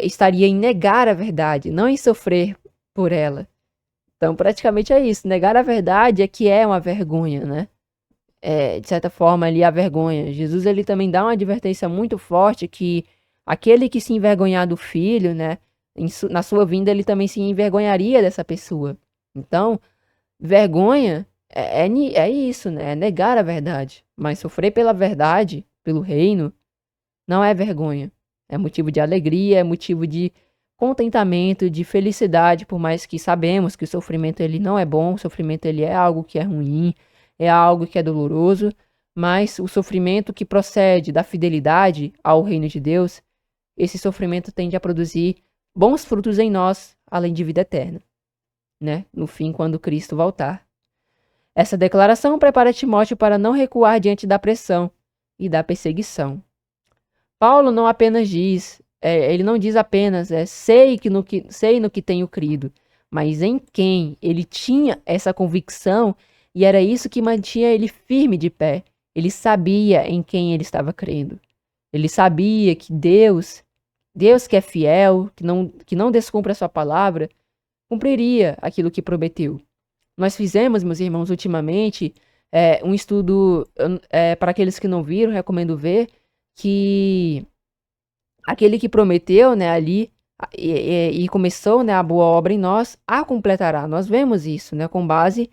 estaria em negar a verdade, não em sofrer por ela. Então, praticamente é isso. Negar a verdade é que é uma vergonha, né? De certa forma, ali a vergonha. Jesus ele também dá uma advertência muito forte que aquele que se envergonhar do filho, né? Na sua vinda, ele também se envergonharia dessa pessoa. Então, vergonha é isso, né? É negar a verdade. Mas sofrer pela verdade, pelo reino, não é vergonha. É motivo de alegria, é motivo de contentamento, de felicidade, por mais que sabemos que o sofrimento ele não é bom, o sofrimento ele é algo que é ruim, é algo que é doloroso, mas o sofrimento que procede da fidelidade ao reino de Deus, esse sofrimento tende a produzir bons frutos em nós, além de vida eterna. né, no fim, quando Cristo voltar. Essa declaração prepara Timóteo para não recuar diante da pressão e da perseguição. Paulo não apenas diz, ele não diz apenas, sei no que tenho crido, mas em quem ele tinha essa convicção e era isso que mantinha ele firme de pé. Ele sabia em quem ele estava crendo. Ele sabia que Deus que é fiel, que não descumpre a sua palavra, cumpriria aquilo que prometeu. Nós fizemos, meus irmãos, ultimamente, um estudo, para aqueles que não viram, recomendo ver, que aquele que prometeu, né, ali, e começou, né, a boa obra em nós, a completará. Nós vemos isso, né, com base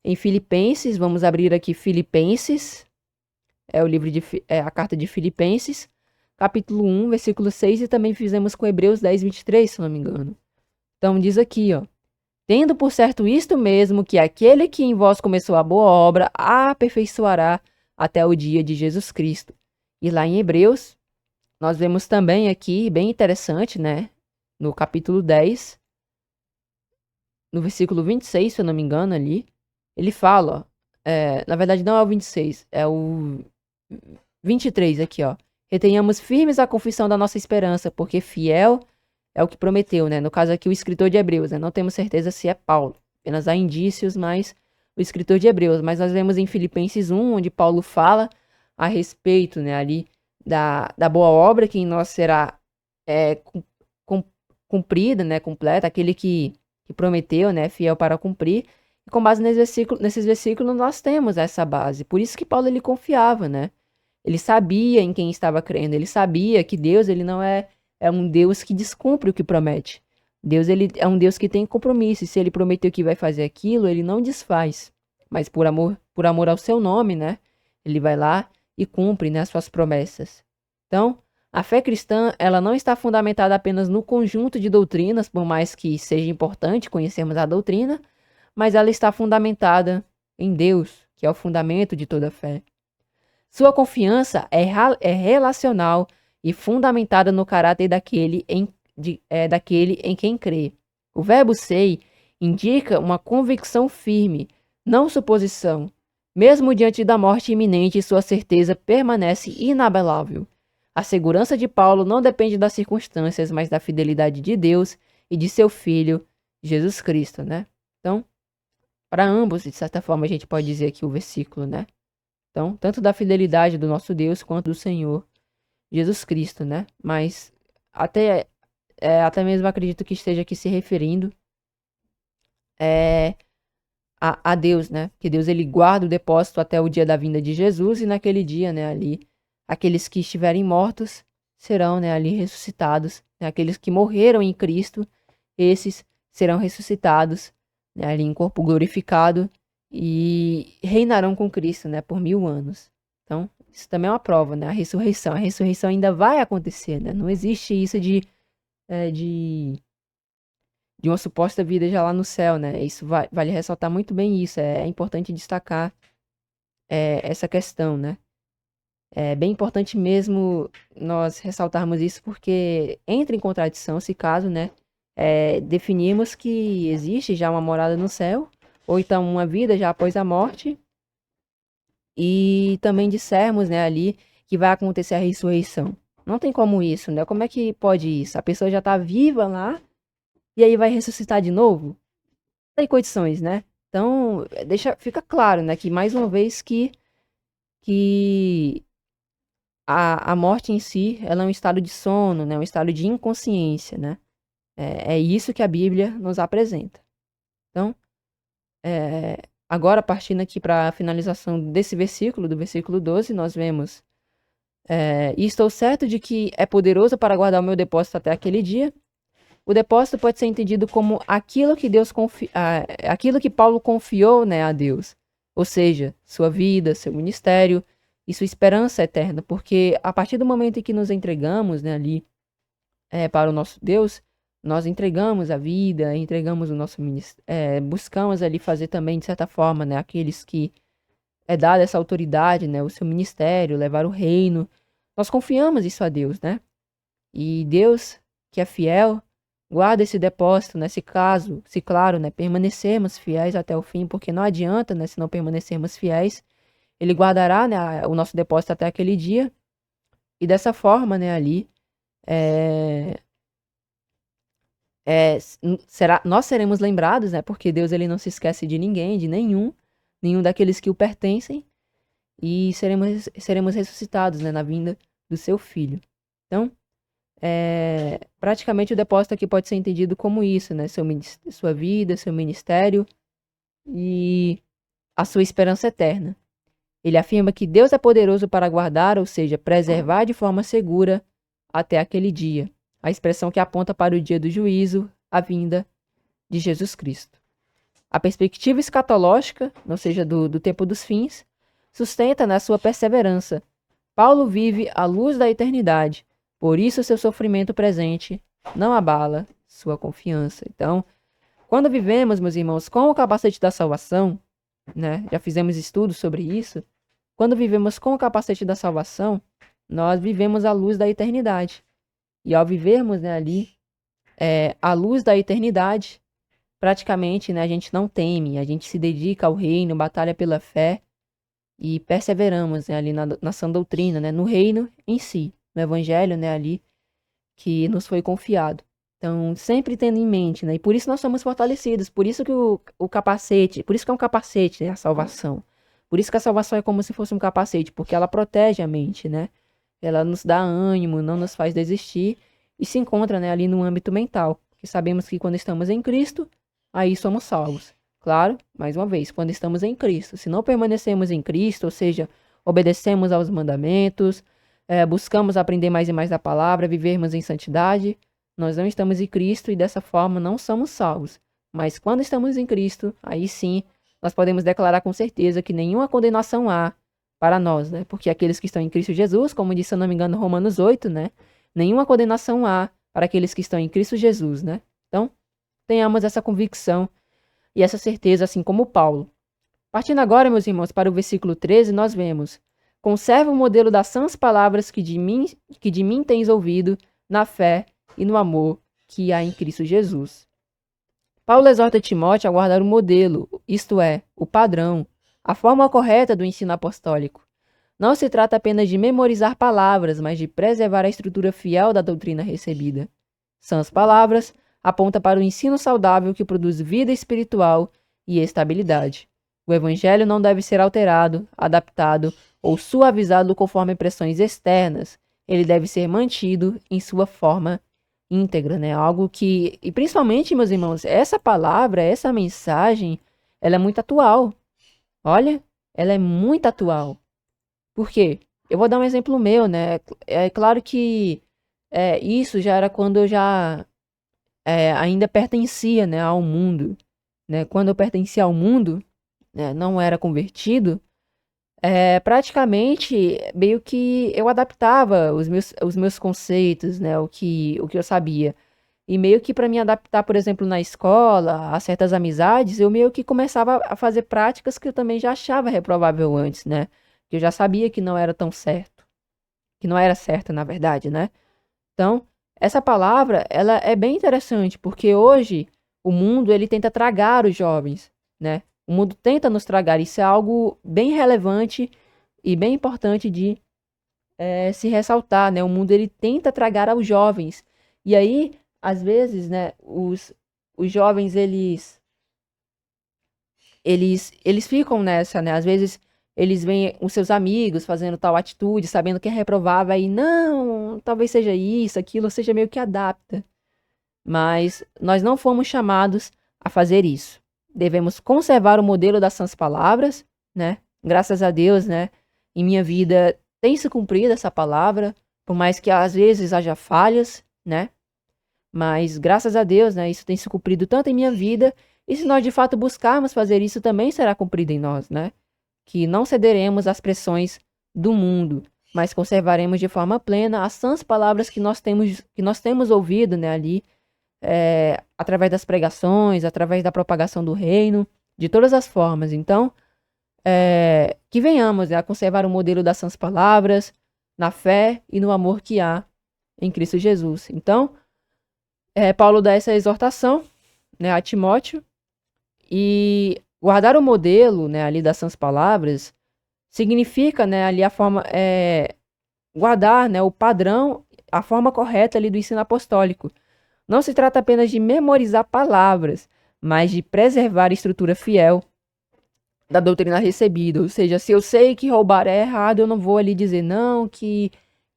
em Filipenses. Vamos abrir aqui Filipenses, o livro a carta de Filipenses, capítulo 1, versículo 6, e também fizemos com Hebreus 10, 23, se não me engano. Então diz aqui, ó: tendo por certo isto mesmo, que aquele que em vós começou a boa obra, a aperfeiçoará até o dia de Jesus Cristo. E lá em Hebreus, nós vemos também aqui, bem interessante, né? No capítulo 10, no versículo 26, se eu não me engano, ali, ele fala, na verdade não é o 26, é o 23 aqui, ó. Retenhamos firmes a confissão da nossa esperança, porque fiel é o que prometeu, né? No caso aqui, o escritor de Hebreus, né? Não temos certeza se é Paulo. Apenas há indícios, mas o escritor de Hebreus. Mas nós vemos em Filipenses 1, onde Paulo fala a respeito, né, ali, da boa obra que em nós será cumprida, né, completa, aquele que prometeu, né, fiel para cumprir. E com base nesses versículos, nós temos essa base. Por isso que Paulo, ele confiava, né? Ele sabia em quem estava crendo. Ele sabia que Deus, ele não é um Deus que descumpre o que promete. Deus, ele é um Deus que tem compromisso. E se ele prometeu que vai fazer aquilo, ele não desfaz. Mas por amor ao seu nome, né? Ele vai lá e cumpre, né, as suas promessas. Então, a fé cristã, ela não está fundamentada apenas no conjunto de doutrinas, por mais que seja importante conhecermos a doutrina, mas ela está fundamentada em Deus, que é o fundamento de toda fé. Sua confiança é relacional e fundamentada no caráter daquele em quem crê. O verbo sei indica uma convicção firme, não suposição. Mesmo diante da morte iminente, sua certeza permanece inabalável. A segurança de Paulo não depende das circunstâncias, mas da fidelidade de Deus e de seu Filho, Jesus Cristo, né? Então, para ambos, de certa forma, a gente pode dizer aqui o versículo, né? Então, tanto da fidelidade do nosso Deus quanto do Senhor Jesus Cristo, né? Mas até mesmo acredito que esteja aqui se referindo a Deus, né? Que Deus, ele guarda o depósito até o dia da vinda de Jesus, e naquele dia, né, ali, aqueles que estiverem mortos serão, né, ali ressuscitados, né? Aqueles que morreram em Cristo, esses serão ressuscitados, né, ali em corpo glorificado, e reinarão com Cristo, né, por 1000 anos. Então, isso também é uma prova, né? A ressurreição ainda vai acontecer, né? Não existe isso de uma suposta vida já lá no céu, né? Isso vale ressaltar muito bem isso. É importante destacar essa questão, né? É bem importante mesmo nós ressaltarmos isso, porque entra em contradição se caso, né, definirmos que existe já uma morada no céu, ou então uma vida já após a morte, e também dissermos, né, ali que vai acontecer a ressurreição. Não tem como isso, né? Como é que pode isso? A pessoa já está viva lá e aí vai ressuscitar de novo? Não tem condições, né? Então, fica claro, né, que mais uma vez que a morte em si, ela é um estado de sono, né? Um estado de inconsciência, né? É isso que a Bíblia nos apresenta. Então, agora partindo aqui para a finalização desse versículo, do versículo 12, nós vemos: e estou certo de que é poderoso para guardar o meu depósito até aquele dia. O depósito pode ser entendido como aquilo que aquilo que Paulo confiou, né, a Deus. Ou seja, sua vida, seu ministério e sua esperança eterna. Porque a partir do momento em que nos entregamos, né, ali para o nosso Deus, nós entregamos a vida, entregamos o nosso ministério, buscamos ali fazer também, de certa forma, né, aqueles que é dada essa autoridade, né, o seu ministério, levar o reino. Nós confiamos isso a Deus, né? E Deus, que é fiel, guarda esse depósito, né? Se claro, né, permanecermos fiéis até o fim, porque não adianta, né, se não permanecermos fiéis, ele guardará, né, o nosso depósito até aquele dia, e dessa forma, né, ali, é, nós seremos lembrados, né, porque Deus ele não se esquece de ninguém, de nenhum daqueles que o pertencem, e seremos ressuscitados, né, na vinda do seu Filho. Então, praticamente o depósito aqui pode ser entendido como isso, né? Sua vida, seu ministério e a sua esperança eterna. Ele afirma que Deus é poderoso para guardar, ou seja, preservar de forma segura até aquele dia. A expressão que aponta para o dia do juízo, a vinda de Jesus Cristo. A perspectiva escatológica, ou seja, do tempo dos fins, sustenta na sua perseverança. Paulo vive à luz da eternidade, por isso seu sofrimento presente não abala sua confiança. Então, quando vivemos, meus irmãos, com o capacete da salvação, né? Já fizemos estudos sobre isso. Quando vivemos com o capacete da salvação, nós vivemos à luz da eternidade. E ao vivermos, né, ali, à luz da eternidade, praticamente, né, a gente não teme, a gente se dedica ao reino, batalha pela fé e perseveramos, né, ali na sã doutrina, né, no reino em si, no evangelho, né, ali que nos foi confiado. Então, sempre tendo em mente, né, e por isso nós somos fortalecidos, por isso que o capacete, por isso que é um capacete, né, a salvação. Por isso que a salvação é como se fosse um capacete, porque ela protege a mente, né? Ela nos dá ânimo, não nos faz desistir e se encontra, né, ali no âmbito mental, porque sabemos que quando estamos em Cristo, aí somos salvos. Claro, mais uma vez, quando estamos em Cristo. Se não permanecemos em Cristo, ou seja, obedecemos aos mandamentos, buscamos aprender mais e mais da palavra, vivermos em santidade, nós não estamos em Cristo e dessa forma não somos salvos. Mas quando estamos em Cristo, aí sim, nós podemos declarar com certeza que nenhuma condenação há para nós, né? Porque aqueles que estão em Cristo Jesus, como disse, se eu não me engano, Romanos 8, né? Nenhuma condenação há para aqueles que estão em Cristo Jesus, né? Então, tenhamos essa convicção e essa certeza, assim como Paulo. Partindo agora, meus irmãos, para o versículo 13, nós vemos: conserva o modelo das sãs palavras que de mim tens ouvido, na fé e no amor que há em Cristo Jesus. Paulo exorta Timóteo a guardar o modelo, isto é, o padrão, a forma correta do ensino apostólico. Não se trata apenas de memorizar palavras, mas de preservar a estrutura fiel da doutrina recebida. Sãs palavras aponta para o ensino saudável que produz vida espiritual e estabilidade. O evangelho não deve ser alterado, adaptado ou suavizado conforme pressões externas. Ele deve ser mantido em sua forma íntegra, né? Algo que, e principalmente, meus irmãos, essa palavra, essa mensagem, ela é muito atual. Olha, ela é muito atual. Por quê? Eu vou dar um exemplo meu, né? É claro que isso já era quando eu já ainda pertencia, né, ao mundo, né? Quando eu pertencia ao mundo, né, não era convertido, praticamente meio que eu adaptava os meus conceitos, né, o que eu sabia. E meio que para me adaptar, por exemplo, na escola, a certas amizades, eu meio que começava a fazer práticas que eu também já achava reprovável antes, né? Que eu já sabia que não era tão certo, que não era certo, na verdade, né? Então, essa palavra, ela é bem interessante, porque hoje o mundo, ele tenta tragar os jovens, né? O mundo tenta nos tragar, isso é algo bem relevante e bem importante de se ressaltar, né? O mundo, ele tenta tragar aos jovens. E aí, às vezes, né, os jovens, eles ficam nessa, né? Às vezes eles veem os seus amigos fazendo tal atitude, sabendo que é reprovável, aí não, talvez seja isso, aquilo, ou seja, meio que adapta. Mas nós não fomos chamados a fazer isso. Devemos conservar o modelo das sãs palavras, né? Graças a Deus, né? Em minha vida tem se cumprido essa palavra, por mais que às vezes haja falhas, né? Mas graças a Deus, né, isso tem se cumprido tanto em minha vida, e se nós de fato buscarmos fazer isso, também será cumprido em nós, né? Que não cederemos às pressões do mundo, mas conservaremos de forma plena as sãs palavras que nós temos ouvido, né, ali, através das pregações, através da propagação do reino, de todas as formas. Então, que venhamos, né, a conservar o modelo das sãs palavras, na fé e no amor que há em Cristo Jesus. Então, Paulo dá essa exortação, né, a Timóteo, e guardar o modelo, né, ali das Sãs Palavras significa, né, ali a forma, guardar, né, o padrão, a forma correta ali do ensino apostólico. Não se trata apenas de memorizar palavras, mas de preservar a estrutura fiel da doutrina recebida. Ou seja, se eu sei que roubar é errado, eu não vou ali dizer não, que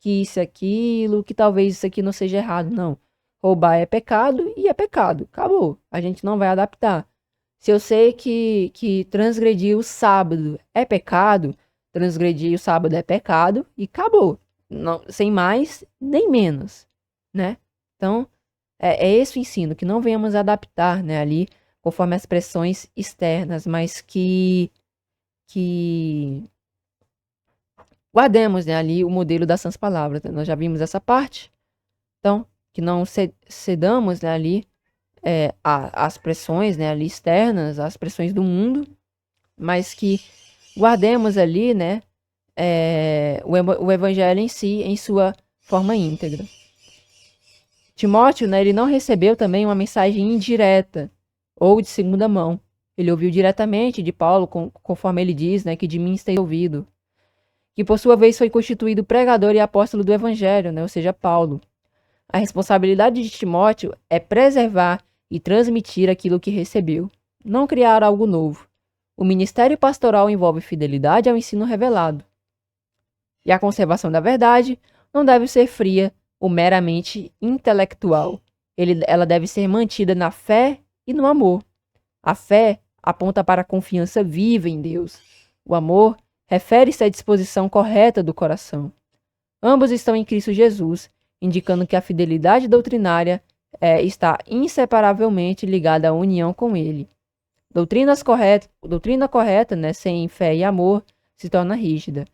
isso é aquilo, que talvez isso aqui não seja errado. Não. Roubar é pecado e é pecado. Acabou. A gente não vai adaptar. Se eu sei que transgredir o sábado é pecado, transgredir o sábado é pecado e acabou. Não, sem mais nem menos, né? Então, é esse o ensino, que não venhamos adaptar, né, ali conforme as pressões externas, mas que guardemos, né, ali o modelo das sãs palavras. Né? Nós já vimos essa parte, então, que não cedamos, né, ali as pressões, né, ali externas, as pressões do mundo, mas que guardemos ali, né, o evangelho em si, em sua forma íntegra. Timóteo, né, ele não recebeu também uma mensagem indireta ou de segunda mão. Ele ouviu diretamente de Paulo, conforme ele diz, né, que de mim tem ouvido. Que por sua vez foi constituído pregador e apóstolo do evangelho, né, ou seja, Paulo. A responsabilidade de Timóteo é preservar e transmitir aquilo que recebeu, não criar algo novo. O ministério pastoral envolve fidelidade ao ensino revelado. E a conservação da verdade não deve ser fria ou meramente intelectual. Ela deve ser mantida na fé e no amor. A fé aponta para a confiança viva em Deus. O amor refere-se à disposição correta do coração. Ambos estão em Cristo Jesus, indicando que a fidelidade doutrinária está inseparavelmente ligada à união com Ele. Doutrina correta, né, sem fé e amor, se torna rígida.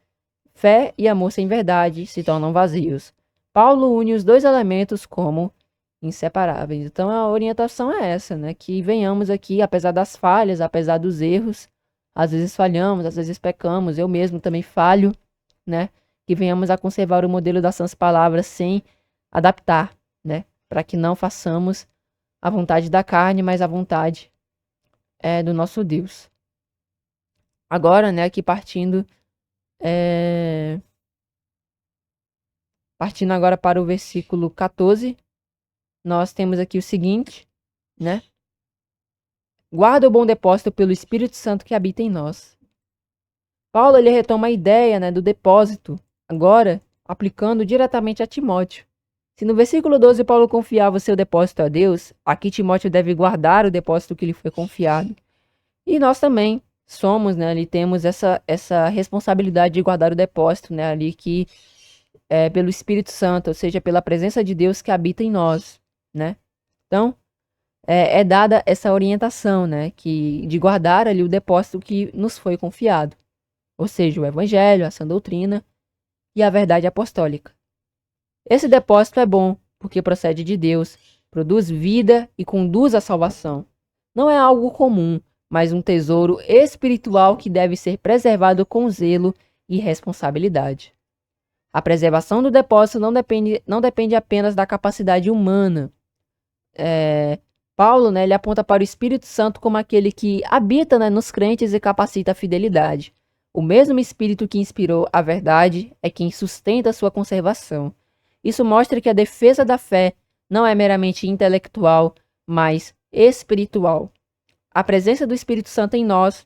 Fé e amor sem verdade se tornam vazios. Paulo une os dois elementos como inseparáveis. Então a orientação é essa, né? Que venhamos aqui, apesar das falhas, apesar dos erros, às vezes falhamos, às vezes pecamos, eu mesmo também falho, né? Que venhamos a conservar o modelo das sãs palavras sem adaptar, né? Para que não façamos a vontade da carne, mas a vontade do nosso Deus. Agora, né, aqui partindo agora para o versículo 14, nós temos aqui o seguinte, né? Guarda o bom depósito pelo Espírito Santo que habita em nós. Paulo, ele retoma a ideia, né, do depósito, agora aplicando diretamente a Timóteo. Se no versículo 12 Paulo confiava o seu depósito a Deus, aqui Timóteo deve guardar o depósito que lhe foi confiado. E nós também somos, né, ali temos essa responsabilidade de guardar o depósito, né, ali que é pelo Espírito Santo, ou seja, pela presença de Deus que habita em nós, né? Então, é dada essa orientação, né, de guardar ali o depósito que nos foi confiado, ou seja, o Evangelho, a sã doutrina e a verdade apostólica. Esse depósito é bom porque procede de Deus, produz vida e conduz à salvação. Não é algo comum, mas um tesouro espiritual que deve ser preservado com zelo e responsabilidade. A preservação do depósito não depende apenas da capacidade humana. Paulo, né, ele aponta para o Espírito Santo como aquele que habita, né, nos crentes e capacita a fidelidade. O mesmo Espírito que inspirou a verdade é quem sustenta a sua conservação. Isso mostra que a defesa da fé não é meramente intelectual, mas espiritual. A presença do Espírito Santo em nós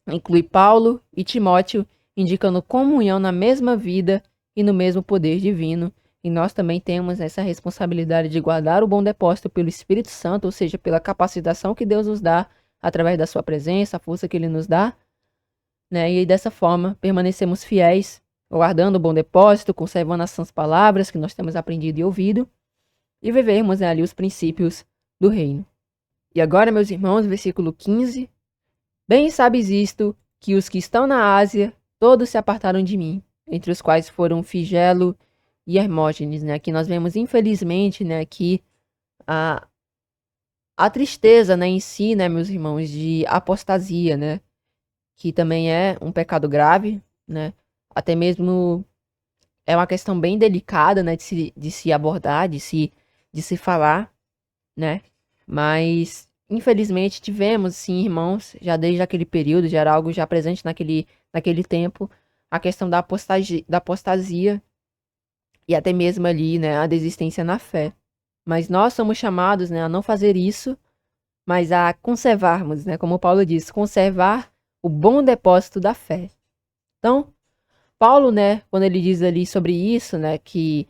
inclui Paulo e Timóteo, indicando comunhão na mesma vida e no mesmo poder divino. E nós também temos essa responsabilidade de guardar o bom depósito pelo Espírito Santo, ou seja, pela capacitação que Deus nos dá através da sua presença, a força que Ele nos dá, né? E dessa forma permanecemos fiéis, guardando o bom depósito, conservando as sãs palavras que nós temos aprendido e ouvido, e vivermos, né, ali os princípios do reino. E agora, meus irmãos, versículo 15. Bem sabes isto, que os que estão na Ásia, todos se apartaram de mim, entre os quais foram Figelo e Hermógenes, né? Aqui nós vemos, infelizmente, né, aqui a tristeza, né, em si, né, meus irmãos, de apostasia, né? Que também é um pecado grave, né? Até mesmo é uma questão bem delicada, né, de se abordar, de se falar, né? Mas, infelizmente, tivemos, sim, irmãos, já desde aquele período, já era algo já presente naquele tempo, a questão da apostasia e até mesmo ali, né, a desistência na fé. Mas nós somos chamados, né, a não fazer isso, mas a conservarmos, né, como Paulo diz, conservar o bom depósito da fé. Então, Paulo, né, quando ele diz ali sobre isso, né, que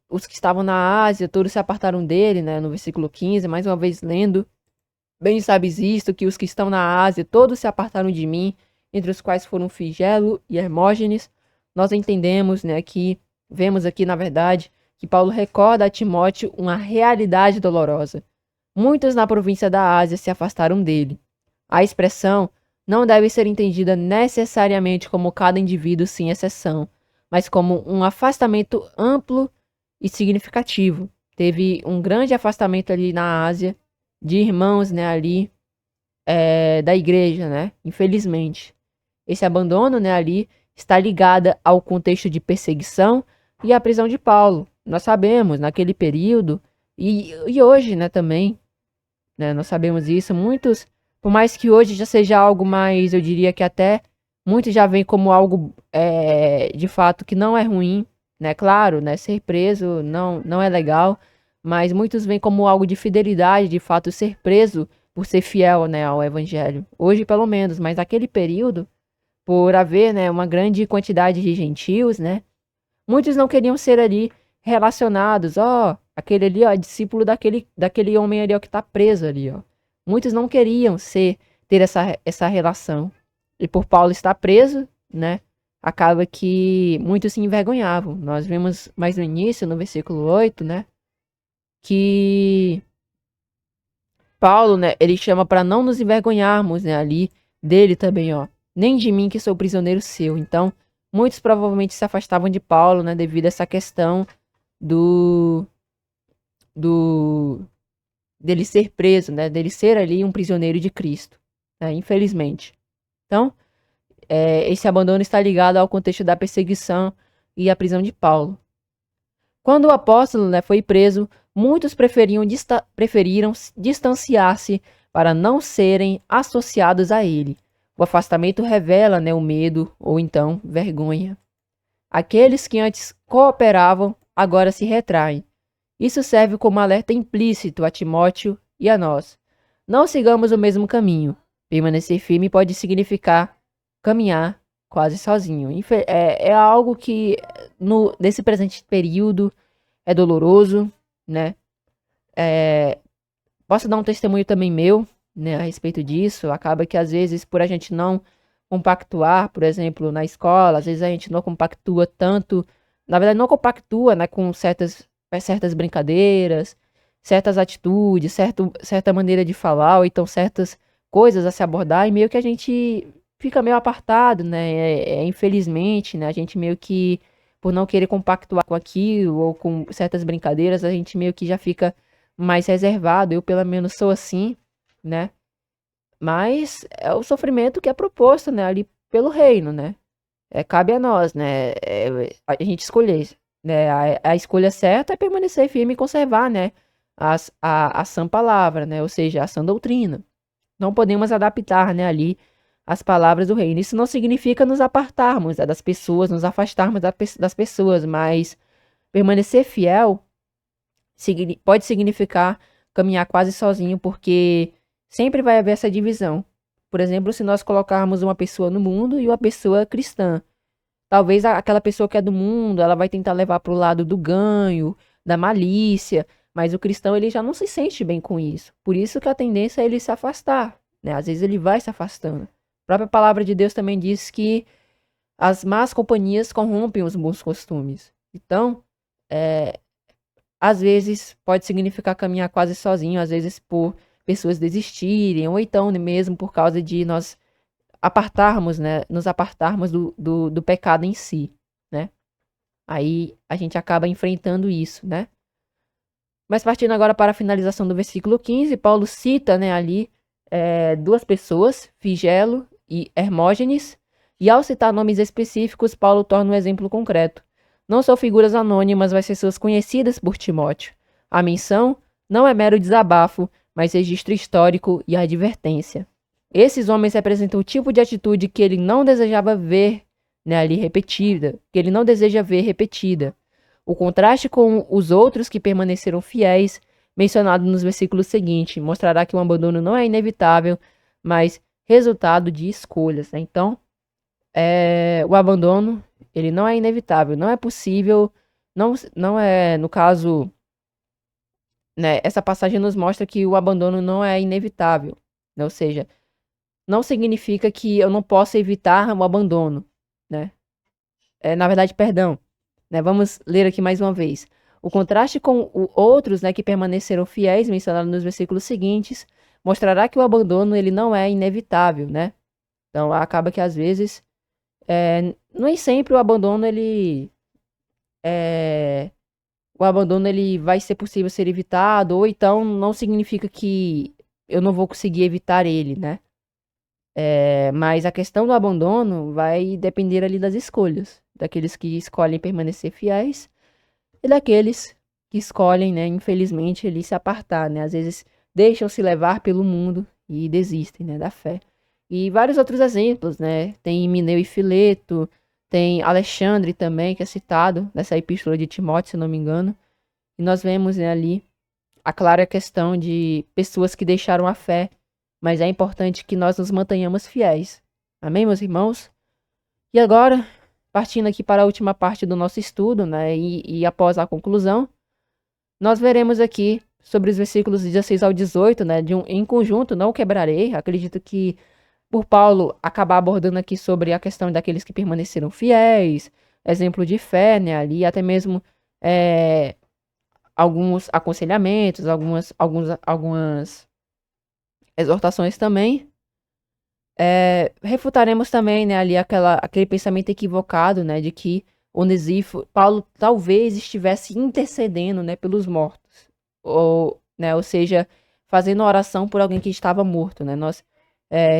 os que estavam na Ásia, todos se apartaram dele, né, no versículo 15, mais uma vez lendo, bem sabes isto, que os que estão na Ásia, todos se apartaram de mim, entre os quais foram Figelo e Hermógenes. Nós entendemos, né, que vemos aqui, na verdade, que Paulo recorda a Timóteo uma realidade dolorosa. Muitos na província da Ásia se afastaram dele. A expressão não deve ser entendida necessariamente como cada indivíduo sem exceção, mas como um afastamento amplo e significativo. Teve um grande afastamento ali na Ásia, de irmãos, né, ali, da igreja, né, infelizmente. Esse abandono, né, ali, está ligado ao contexto de perseguição e à prisão de Paulo. Nós sabemos, naquele período, e hoje, né, também, né, nós sabemos isso, muitos, por mais que hoje já seja algo mais, eu diria que até, muitos já veem como algo, de fato, que não é ruim, né, claro, né, ser preso não é legal, mas muitos veem como algo de fidelidade, de fato, ser preso por ser fiel, né, ao evangelho. Hoje, pelo menos, mas naquele período, por haver, né, uma grande quantidade de gentios, né, muitos não queriam ser ali relacionados, ó, aquele ali, ó, discípulo daquele homem ali, ó, que tá preso ali, ó. Muitos não queriam ter essa relação. E por Paulo estar preso, né, acaba que muitos se envergonhavam. Nós vemos mais no início, no versículo 8, né, que Paulo, né, ele chama para não nos envergonharmos, né, ali dele também, ó. Nem de mim que sou prisioneiro seu. Então, muitos provavelmente se afastavam de Paulo, né, devido a essa questão do do dele ser preso, né, dele ser ali um prisioneiro de Cristo, né, infelizmente. Então, esse abandono está ligado ao contexto da perseguição e à prisão de Paulo. Quando o apóstolo, né, foi preso, muitos preferiram distanciar-se para não serem associados a ele. O afastamento revela, né, o medo ou então vergonha. Aqueles que antes cooperavam agora se retraem. Isso serve como alerta implícito a Timóteo e a nós. Não sigamos o mesmo caminho. Permanecer firme pode significar caminhar quase sozinho. É algo que, nesse presente período, é doloroso, né? Posso dar um testemunho também meu, né, a respeito disso. Acaba que, às vezes, por a gente não compactuar, por exemplo, na escola, às vezes a gente não compactua tanto, na verdade, não compactua, né, com certas brincadeiras, certas atitudes, certa maneira de falar, ou então certas coisas a se abordar, e meio que a gente fica meio apartado, né? Infelizmente, né? A gente meio que, por não querer compactuar com aquilo, ou com certas brincadeiras, a gente meio que já fica mais reservado. Eu, pelo menos, sou assim, né? Mas é o sofrimento que é proposto, né? Ali pelo reino, né? Cabe a nós, né? A gente escolher, né? A escolha certa é permanecer firme e conservar, né? A sã palavra, né? Ou seja, a sã doutrina. Não podemos adaptar, né, ali as palavras do reino. Isso não significa nos apartarmos, né, das pessoas, nos afastarmos das pessoas, mas permanecer fiel pode significar caminhar quase sozinho, porque sempre vai haver essa divisão. Por exemplo, se nós colocarmos uma pessoa no mundo e uma pessoa cristã, talvez aquela pessoa que é do mundo, ela vai tentar levar para o lado do ganho, da malícia, mas o cristão ele já não se sente bem com isso. Por isso que a tendência é ele se afastar, né? Às vezes ele vai se afastando. A própria palavra de Deus também diz que as más companhias corrompem os bons costumes. Então, às vezes pode significar caminhar quase sozinho, às vezes por pessoas desistirem, ou então mesmo por causa de nós apartarmos, né, nos apartarmos do pecado em si, né? Aí a gente acaba enfrentando isso, né? Mas partindo agora para a finalização do versículo 15, Paulo cita, né, ali duas pessoas, Figelo e Hermógenes, e ao citar nomes específicos, Paulo torna um exemplo concreto. Não são figuras anônimas, mas pessoas conhecidas por Timóteo. A menção não é mero desabafo, mas registro histórico e advertência. Esses homens representam o tipo de atitude que ele não desejava ver, né, ali repetida, que ele não deseja ver repetida. O contraste com os outros que permaneceram fiéis, mencionado nos versículos seguintes, mostrará que o abandono não é inevitável, mas resultado de escolhas, né? Então, o abandono, ele não é inevitável, não é possível, não é, no caso, né, essa passagem nos mostra que o abandono não é inevitável, né? Ou seja, não significa que eu não possa evitar o abandono, né? Na verdade, perdão, né? Vamos ler aqui mais uma vez. O contraste com outros, né, que permaneceram fiéis, mencionado nos versículos seguintes, mostrará que o abandono ele não é inevitável, né? Então, acaba que às vezes, nem sempre é, o abandono ele vai ser possível ser evitado, ou então não significa que eu não vou conseguir evitar ele, né? Mas a questão do abandono vai depender ali das escolhas, daqueles que escolhem permanecer fiéis e daqueles que escolhem, né, infelizmente, ali se apartar, né? Às vezes deixam-se levar pelo mundo e desistem, né, da fé. E vários outros exemplos, né? Tem Mineu e Fileto, tem Alexandre também, que é citado nessa epístola de Timóteo, se não me engano. E nós vemos, né, ali a clara questão de pessoas que deixaram a fé, mas é importante que nós nos mantenhamos fiéis. Amém, meus irmãos? E agora, partindo aqui para a última parte do nosso estudo, né, e após a conclusão, nós veremos aqui sobre os versículos 16 ao 18, né, em conjunto, não quebrarei. Acredito que por Paulo acabar abordando aqui sobre a questão daqueles que permaneceram fiéis, exemplo de fé, né, ali, até mesmo alguns aconselhamentos, algumas exortações também. Refutaremos também, né, ali aquele pensamento equivocado, né, de que Onesíforo, Paulo talvez estivesse intercedendo, né, pelos mortos, ou seja, fazendo oração por alguém que estava morto, né. Nós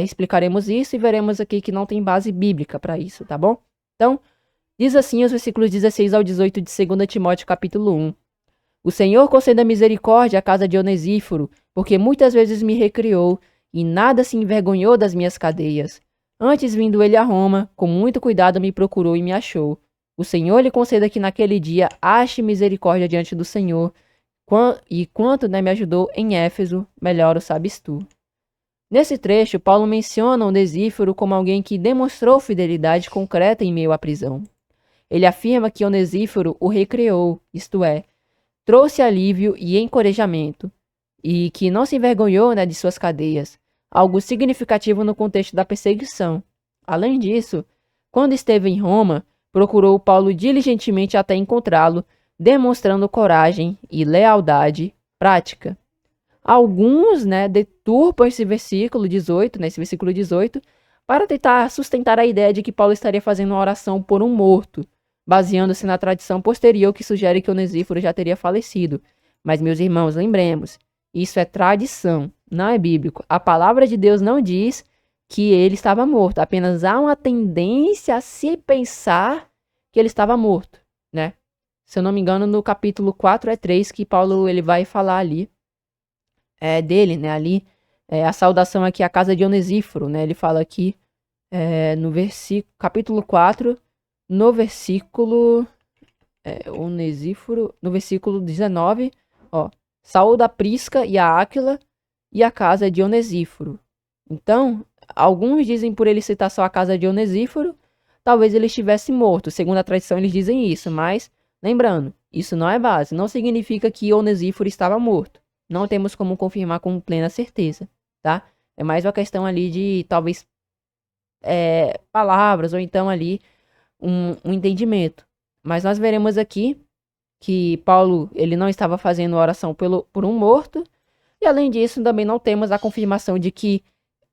explicaremos isso e veremos aqui que não tem base bíblica para isso, tá bom? Então, diz assim os versículos 16 ao 18 de 2 Timóteo capítulo 1. O Senhor conceda misericórdia à casa de Onesíforo, porque muitas vezes me recriou e nada se envergonhou das minhas cadeias. Antes, vindo ele a Roma, com muito cuidado me procurou e me achou. O Senhor lhe conceda que naquele dia ache misericórdia diante do Senhor, e quanto, né, me ajudou em Éfeso, melhor o sabes tu. Nesse trecho, Paulo menciona Onesíforo como alguém que demonstrou fidelidade concreta em meio à prisão. Ele afirma que Onesíforo o recriou, isto é, trouxe alívio e encorajamento, e que não se envergonhou, né, de suas cadeias, algo significativo no contexto da perseguição. Além disso, quando esteve em Roma, procurou Paulo diligentemente até encontrá-lo, demonstrando coragem e lealdade prática. Alguns, né, deturpam esse versículo 18, né, esse versículo 18, para tentar sustentar a ideia de que Paulo estaria fazendo uma oração por um morto, baseando-se na tradição posterior que sugere que Onesíforo já teria falecido. Mas, meus irmãos, lembremos, isso é tradição, não é bíblico. A palavra de Deus não diz que ele estava morto, apenas há uma tendência a se pensar que ele estava morto, né? Se eu não me engano, no capítulo 4:3 que Paulo ele vai falar ali dele, né? Ali, a saudação aqui à casa de Onesíforo, né? Ele fala aqui no versículo, capítulo 4, no versículo Onesíforo, no versículo 19, ó, saúda a Prisca e a Áquila e a casa de Onesíforo. Então, alguns dizem por ele citar só a casa de Onesíforo, talvez ele estivesse morto. Segundo a tradição, eles dizem isso, mas, lembrando, isso não é base. Não significa que Onesíforo estava morto. Não temos como confirmar com plena certeza, tá? É mais uma questão ali de, talvez, palavras, ou então ali, um entendimento. Mas nós veremos aqui que Paulo ele não estava fazendo oração por um morto, e além disso também não temos a confirmação de que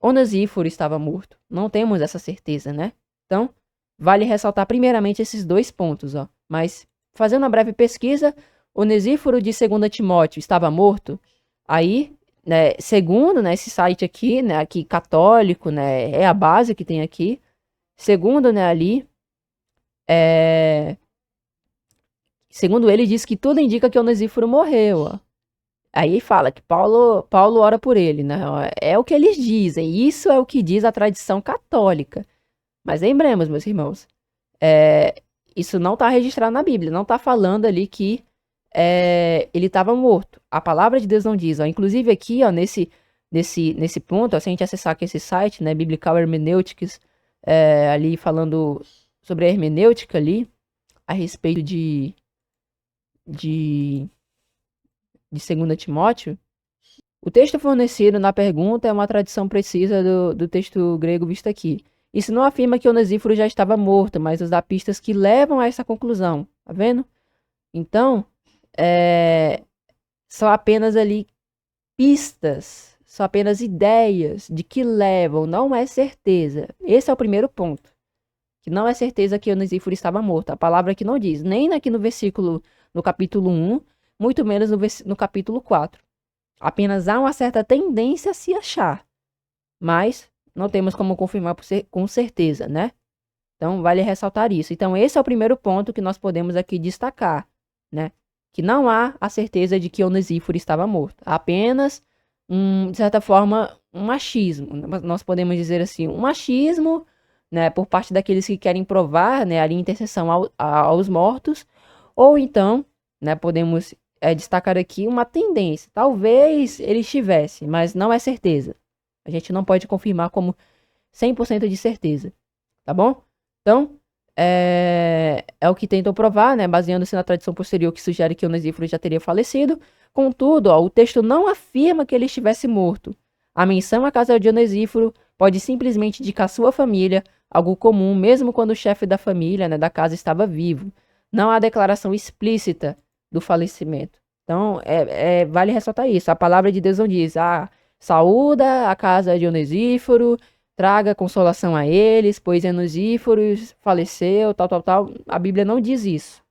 Onesíforo estava morto. Não temos essa certeza, né? Então, vale ressaltar primeiramente esses dois pontos, ó. Mas, fazendo uma breve pesquisa, Onesíforo de 2 Timóteo estava morto? Aí, né, segundo, né, esse site aqui, né, aqui católico, né, é a base que tem aqui. Segundo, né, ali, segundo ele, diz que tudo indica que Onesíforo morreu, ó. Aí fala que Paulo ora por ele, né? É o que eles dizem, isso é o que diz a tradição católica. Mas lembremos, meus irmãos, isso não está registrado na Bíblia, não está falando ali que ele estava morto. A palavra de Deus não diz. Ó. Inclusive aqui, ó, nesse ponto, ó, se a gente acessar aqui esse site, né, Biblical Hermeneutics, ali falando sobre a hermenêutica ali, a respeito de 2 Timóteo, o texto fornecido na pergunta é uma tradução precisa do texto grego visto aqui. Isso não afirma que Onesíforo já estava morto, mas nos dá pistas que levam a essa conclusão. Tá vendo? Então, são apenas ali pistas, são apenas ideias de que levam, não é certeza. Esse é o primeiro ponto. Que não é certeza que Onesíforo estava morto. A palavra aqui não diz, nem aqui no capítulo 1, muito menos no capítulo 4. Apenas há uma certa tendência a se achar, mas não temos como confirmar com certeza, né? Então, vale ressaltar isso. Então, esse é o primeiro ponto que nós podemos aqui destacar, né? Que não há a certeza de que Onesíforo estava morto. Apenas, de certa forma, um machismo. Nós podemos dizer assim, um machismo, né, por parte daqueles que querem provar, né, ali intercessão aos mortos, ou então, né, podemos destacar aqui uma tendência. Talvez ele estivesse, mas não é certeza. A gente não pode confirmar como 100% de certeza, tá bom? Então, é o que tentam provar, né, baseando-se na tradição posterior que sugere que Onesíforo já teria falecido. Contudo, ó, o texto não afirma que ele estivesse morto. A menção à casa de Onesíforo pode simplesmente indicar sua família, algo comum mesmo quando o chefe da família, né, da casa estava vivo. Não há declaração explícita do falecimento. Então, vale ressaltar isso. A palavra de Deus não diz, saúda a casa de Onesíforo, traga consolação a eles, pois Onesíforo faleceu, tal. A Bíblia não diz isso.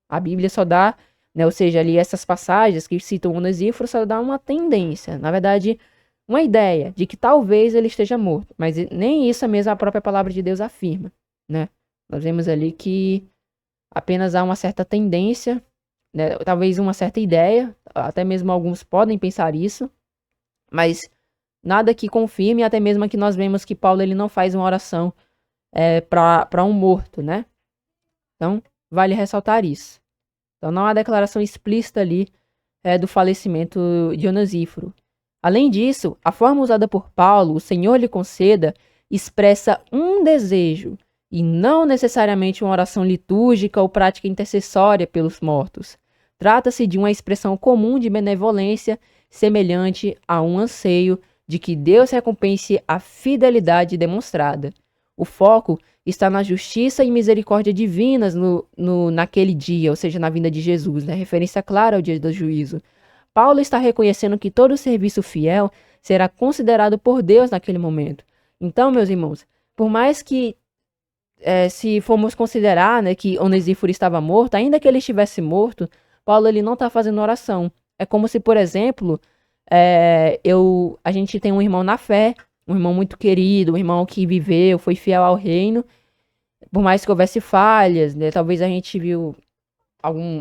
A Bíblia só dá, né, ou seja, ali essas passagens que citam Onesíforo só dá uma tendência, na verdade, uma ideia de que talvez ele esteja morto, mas nem isso mesmo a própria palavra de Deus afirma, né? Nós vemos ali que apenas há uma certa tendência, né, talvez uma certa ideia, até mesmo alguns podem pensar isso, mas nada que confirme, até mesmo que nós vemos que Paulo ele não faz uma oração para um morto, né? Então, vale ressaltar isso. Então, não há declaração explícita ali do falecimento de Onesíforo. Além disso, a forma usada por Paulo, o Senhor lhe conceda, expressa um desejo e não necessariamente uma oração litúrgica ou prática intercessória pelos mortos. Trata-se de uma expressão comum de benevolência, semelhante a um anseio de que Deus recompense a fidelidade demonstrada. O foco está na justiça e misericórdia divinas naquele dia, ou seja, na vinda de Jesus, né? Referência clara ao dia do juízo. Paulo está reconhecendo que todo serviço fiel será considerado por Deus naquele momento. Então, meus irmãos, por mais que se formos considerar, né, que Onesíforo estava morto, ainda que ele estivesse morto, Paulo ele não está fazendo oração. É como se, por exemplo, a gente tem um irmão na fé, um irmão muito querido, um irmão que viveu, foi fiel ao reino, por mais que houvesse falhas, né, talvez a gente viu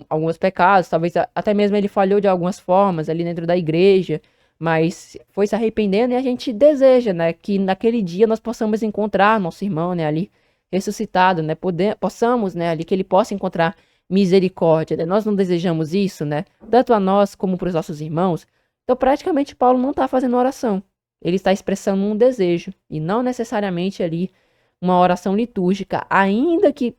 alguns pecados, talvez até mesmo ele falhou de algumas formas ali dentro da igreja, mas foi se arrependendo e a gente deseja, né, que naquele dia nós possamos encontrar nosso irmão, né, ali ressuscitado, né, possamos, né, ali que ele possa encontrar misericórdia, né? Nós não desejamos isso, né, tanto a nós como para os nossos irmãos. Então praticamente Paulo não está fazendo oração, ele está expressando um desejo e não necessariamente ali uma oração litúrgica, ainda que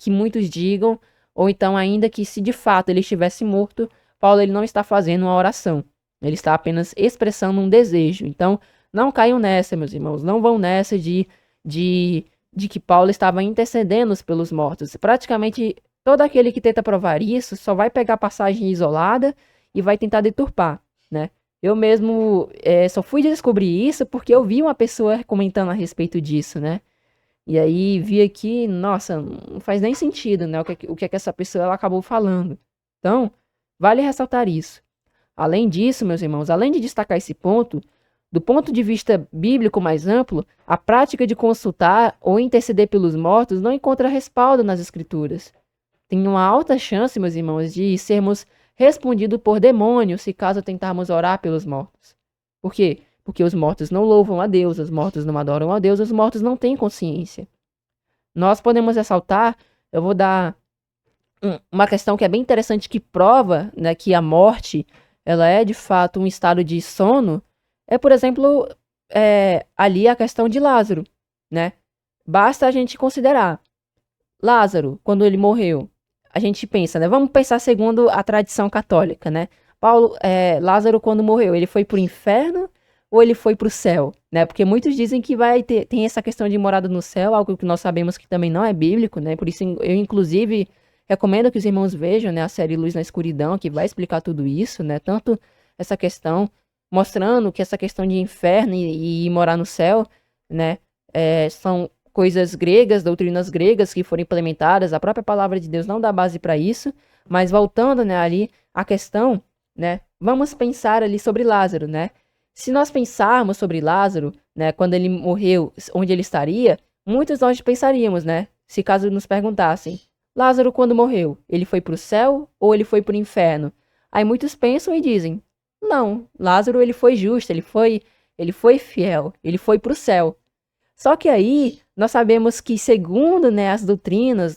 muitos digam, ou então ainda que se de fato ele estivesse morto, Paulo ele não está fazendo uma oração. Ele está apenas expressando um desejo. Então, não caiam nessa, meus irmãos. Não vão nessa de que Paulo estava intercedendo pelos mortos. Praticamente todo aquele que tenta provar isso só vai pegar a passagem isolada e vai tentar deturpar, né? Eu mesmo só fui descobrir isso porque eu vi uma pessoa comentando a respeito disso, né? E aí vi aqui, nossa, não faz nem sentido, né? O que é que essa pessoa ela acabou falando. Então, vale ressaltar isso. Além disso, meus irmãos, além de destacar esse ponto, do ponto de vista bíblico mais amplo, a prática de consultar ou interceder pelos mortos não encontra respaldo nas Escrituras. Tem uma alta chance, meus irmãos, de sermos respondido por demônios, se caso tentarmos orar pelos mortos. Por quê? Porque os mortos não louvam a Deus, os mortos não adoram a Deus, os mortos não têm consciência. Nós podemos ressaltar, eu vou dar uma questão que é bem interessante, que prova, né, que a morte ela é de fato um estado de sono, é, por exemplo, ali a questão de Lázaro, né? Basta a gente considerar Lázaro, quando ele morreu, a gente pensa, né? Vamos pensar segundo a tradição católica, né? Lázaro, quando morreu, ele foi para o inferno ou ele foi para o céu, né? Porque muitos dizem que tem essa questão de morada no céu, algo que nós sabemos que também não é bíblico, né? Por isso eu, inclusive, recomendo que os irmãos vejam, né, a série Luz na Escuridão, que vai explicar tudo isso, né? Tanto essa questão, mostrando que essa questão de inferno e morar no céu, né, são coisas gregas, doutrinas gregas que foram implementadas, a própria palavra de Deus não dá base para isso, mas voltando, né, ali a questão, né, vamos pensar ali sobre Lázaro, né? Se nós pensarmos sobre Lázaro, né, quando ele morreu, onde ele estaria, muitos nós pensaríamos, né, se caso nos perguntassem, Lázaro quando morreu, ele foi para o céu ou ele foi para o inferno? Aí muitos pensam e dizem, não, Lázaro ele foi justo, ele foi fiel, ele foi para o céu. Só que aí nós sabemos que, segundo, né, as doutrinas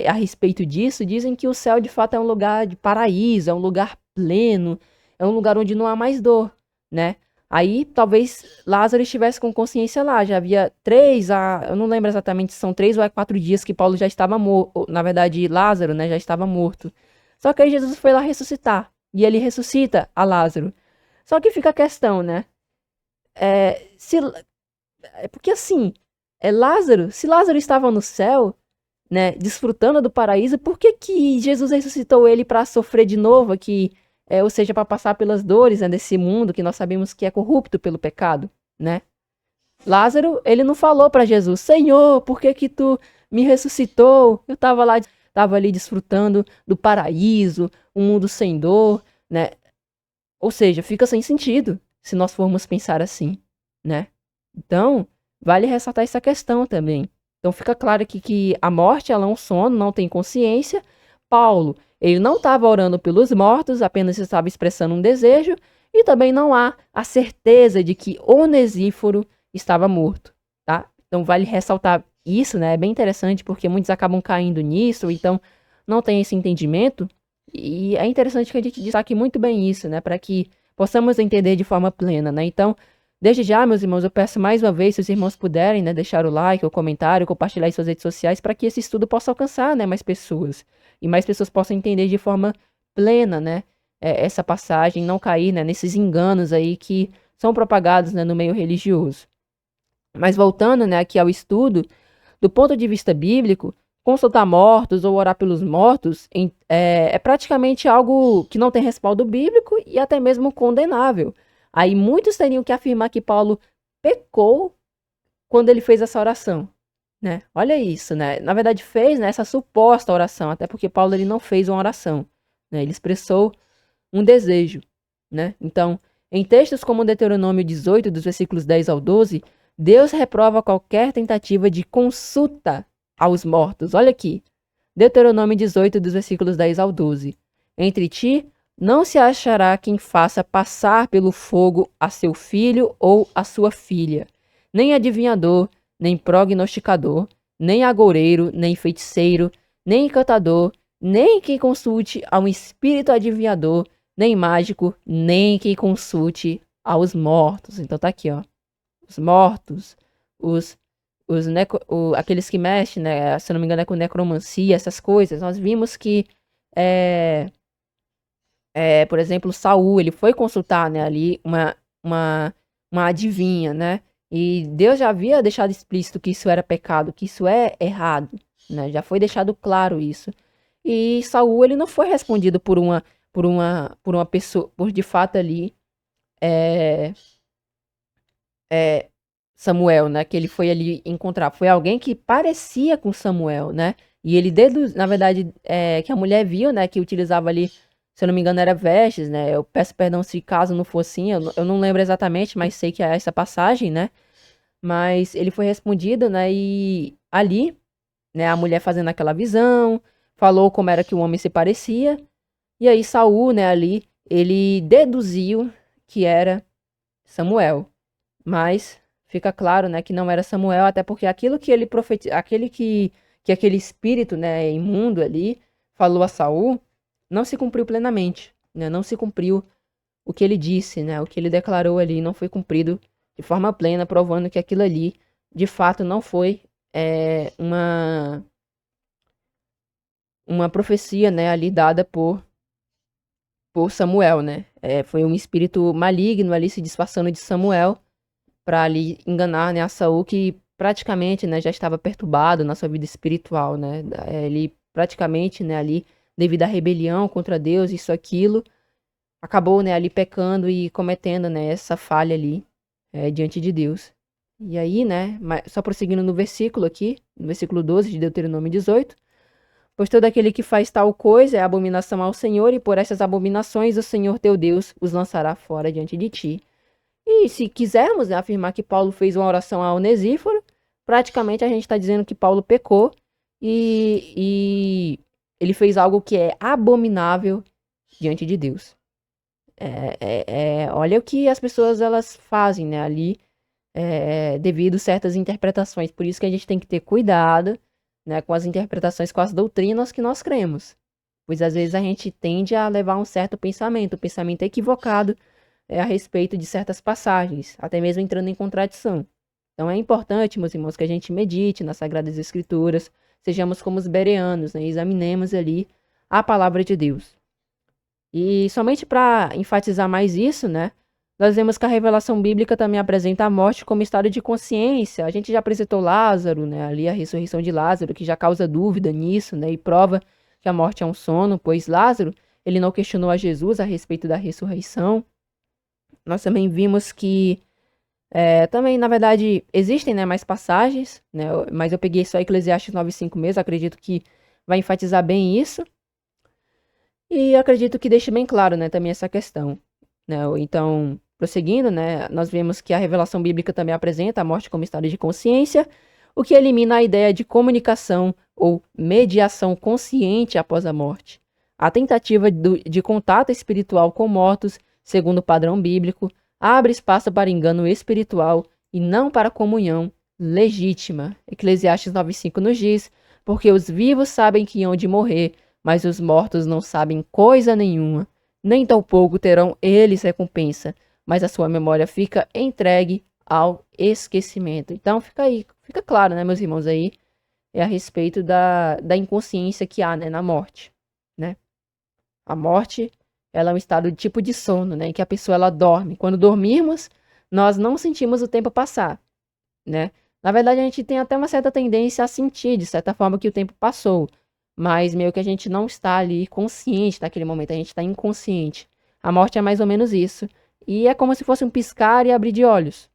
a respeito disso, dizem que o céu de fato é um lugar de paraíso, é um lugar pleno, é um lugar onde não há mais dor, né? Aí talvez Lázaro estivesse com consciência lá, já havia eu não lembro exatamente se são 3 ou 4 dias que Paulo já estava morto, na verdade Lázaro, né, já estava morto. Só que aí Jesus foi lá ressuscitar, e ele ressuscita a Lázaro. Só que fica a questão, né? Porque assim, se Lázaro estava no céu, né, desfrutando do paraíso, por que que Jesus ressuscitou ele para sofrer de novo aqui, ou seja, para passar pelas dores, né, desse mundo que nós sabemos que é corrupto pelo pecado, né? Lázaro, ele não falou para Jesus, Senhor, por que que tu me ressuscitou? Eu estava ali desfrutando do paraíso, um mundo sem dor, né? Ou seja, fica sem sentido se nós formos pensar assim, né? Então, vale ressaltar essa questão também. Então, fica claro aqui que a morte ela é um sono, não tem consciência. Paulo, ele não estava orando pelos mortos, apenas estava expressando um desejo. E também não há a certeza de que Onesíforo estava morto, tá? Então, vale ressaltar isso, né? É bem interessante porque muitos acabam caindo nisso, então não tem esse entendimento. E é interessante que a gente destaque muito bem isso, né? Para que possamos entender de forma plena, né? Então, desde já, meus irmãos, eu peço mais uma vez, se os irmãos puderem, né, deixar o like, o comentário, compartilhar em suas redes sociais, para que esse estudo possa alcançar, né, mais pessoas. E mais pessoas possam entender de forma plena, né, essa passagem, não cair, né, nesses enganos aí que são propagados, né, no meio religioso. Mas voltando, né, aqui ao estudo, do ponto de vista bíblico, consultar mortos ou orar pelos mortos é praticamente algo que não tem respaldo bíblico e até mesmo condenável. Aí muitos teriam que afirmar que Paulo pecou quando ele fez essa oração, né? Olha isso, né? Na verdade fez, né, essa suposta oração, até porque Paulo ele não fez uma oração, né? Ele expressou um desejo, né? Então, em textos como Deuteronômio 18, dos versículos 10 ao 12, Deus reprova qualquer tentativa de consulta aos mortos. Olha aqui, Deuteronômio 18, dos versículos 10 ao 12. Entre ti não se achará quem faça passar pelo fogo a seu filho ou a sua filha, nem adivinhador, nem prognosticador, nem agoureiro, nem feiticeiro, nem encantador, nem quem consulte a um espírito adivinhador, nem mágico, nem quem consulte aos mortos. Então tá aqui, ó. Os mortos, aqueles que mexem, né? Se não me engano, é com necromancia, essas coisas. Nós vimos que por exemplo, Saul, ele foi consultar, né, ali uma adivinha, né? E Deus já havia deixado explícito que isso era pecado, que isso é errado, né? Já foi deixado claro isso. E Saul, ele não foi respondido por uma pessoa, por de fato ali é, Samuel, né? Que ele foi ali encontrar. Foi alguém que parecia com Samuel, né? E ele na verdade, que a mulher viu, né? Que utilizava ali, se eu não me engano, era vestes, né? Eu peço perdão se caso não for assim, eu não lembro exatamente, mas sei que é essa passagem, né? Mas ele foi respondido, né? E ali, né? A mulher fazendo aquela visão, falou como era que o homem se parecia. E aí Saul, né, ali, ele deduziu que era Samuel. Mas fica claro, né, que não era Samuel, até porque aquilo que ele que aquele espírito, né, imundo ali falou a Saul, não se cumpriu plenamente, né? Não se cumpriu o que ele disse, né? O que ele declarou ali não foi cumprido de forma plena, provando que aquilo ali, de fato, não foi uma profecia, né, ali dada por Samuel, né? Foi um espírito maligno ali se disfarçando de Samuel para ali enganar, né, a Saul, que praticamente, né, já estava perturbado na sua vida espiritual, né? Ele praticamente, né, ali devido à rebelião contra Deus, isso aquilo, acabou, né, ali pecando e cometendo, né, essa falha ali diante de Deus. E aí, né, só prosseguindo no versículo aqui, no versículo 12 de Deuteronômio 18, pois todo aquele que faz tal coisa é abominação ao Senhor, e por essas abominações o Senhor teu Deus os lançará fora diante de ti. E se quisermos, né, afirmar que Paulo fez uma oração a Onesíforo, praticamente a gente está dizendo que Paulo pecou e ele fez algo que é abominável diante de Deus. Olha o que as pessoas elas fazem, né, ali, devido a certas interpretações. Por isso que a gente tem que ter cuidado, né, com as interpretações, com as doutrinas que nós cremos. Pois às vezes a gente tende a levar um certo pensamento, um pensamento equivocado, a respeito de certas passagens, até mesmo entrando em contradição. Então é importante, meus irmãos, que a gente medite nas Sagradas Escrituras, sejamos como os bereanos, né, examinemos ali a palavra de Deus. E somente para enfatizar mais isso, né, nós vemos que a revelação bíblica também apresenta a morte como estado de consciência. A gente já apresentou Lázaro, né, ali a ressurreição de Lázaro, que já causa dúvida nisso, né, e prova que a morte é um sono, pois Lázaro, ele não questionou a Jesus a respeito da ressurreição. Nós também vimos que também, na verdade, existem, né, mais passagens, né, mas eu peguei só Eclesiastes 9:5 mesmo, acredito que vai enfatizar bem isso. E acredito que deixe bem claro, né, também essa questão, né? Então, prosseguindo, né, nós vemos que a revelação bíblica também apresenta a morte como estado de consciência, o que elimina a ideia de comunicação ou mediação consciente após a morte. A tentativa de contato espiritual com mortos, segundo o padrão bíblico, abre espaço para engano espiritual e não para comunhão legítima. Eclesiastes 9:5 nos diz, porque os vivos sabem que hão de morrer, mas os mortos não sabem coisa nenhuma, nem tampouco terão eles recompensa, mas a sua memória fica entregue ao esquecimento. Então fica aí, fica claro, né, meus irmãos, aí, a respeito da inconsciência que há, né, na morte, né? A morte, ela é um estado de tipo de sono, né, em que a pessoa ela dorme. Quando dormirmos, nós não sentimos o tempo passar, né? Na verdade, a gente tem até uma certa tendência a sentir, de certa forma, que o tempo passou. Mas meio que a gente não está ali consciente naquele momento, a gente está inconsciente. A morte é mais ou menos isso. E é como se fosse um piscar e abrir de olhos,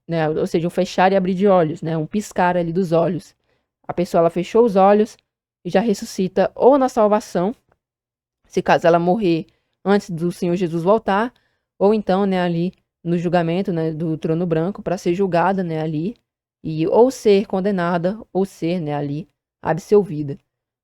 né? Ou seja, um fechar e abrir de olhos, né? Um piscar ali dos olhos. A pessoa ela fechou os olhos e já ressuscita ou na salvação, se caso ela morrer antes do Senhor Jesus voltar, ou então, né, ali no julgamento, né, do trono branco para ser julgada, né, ali e ou ser condenada ou ser, né, ali absolvida.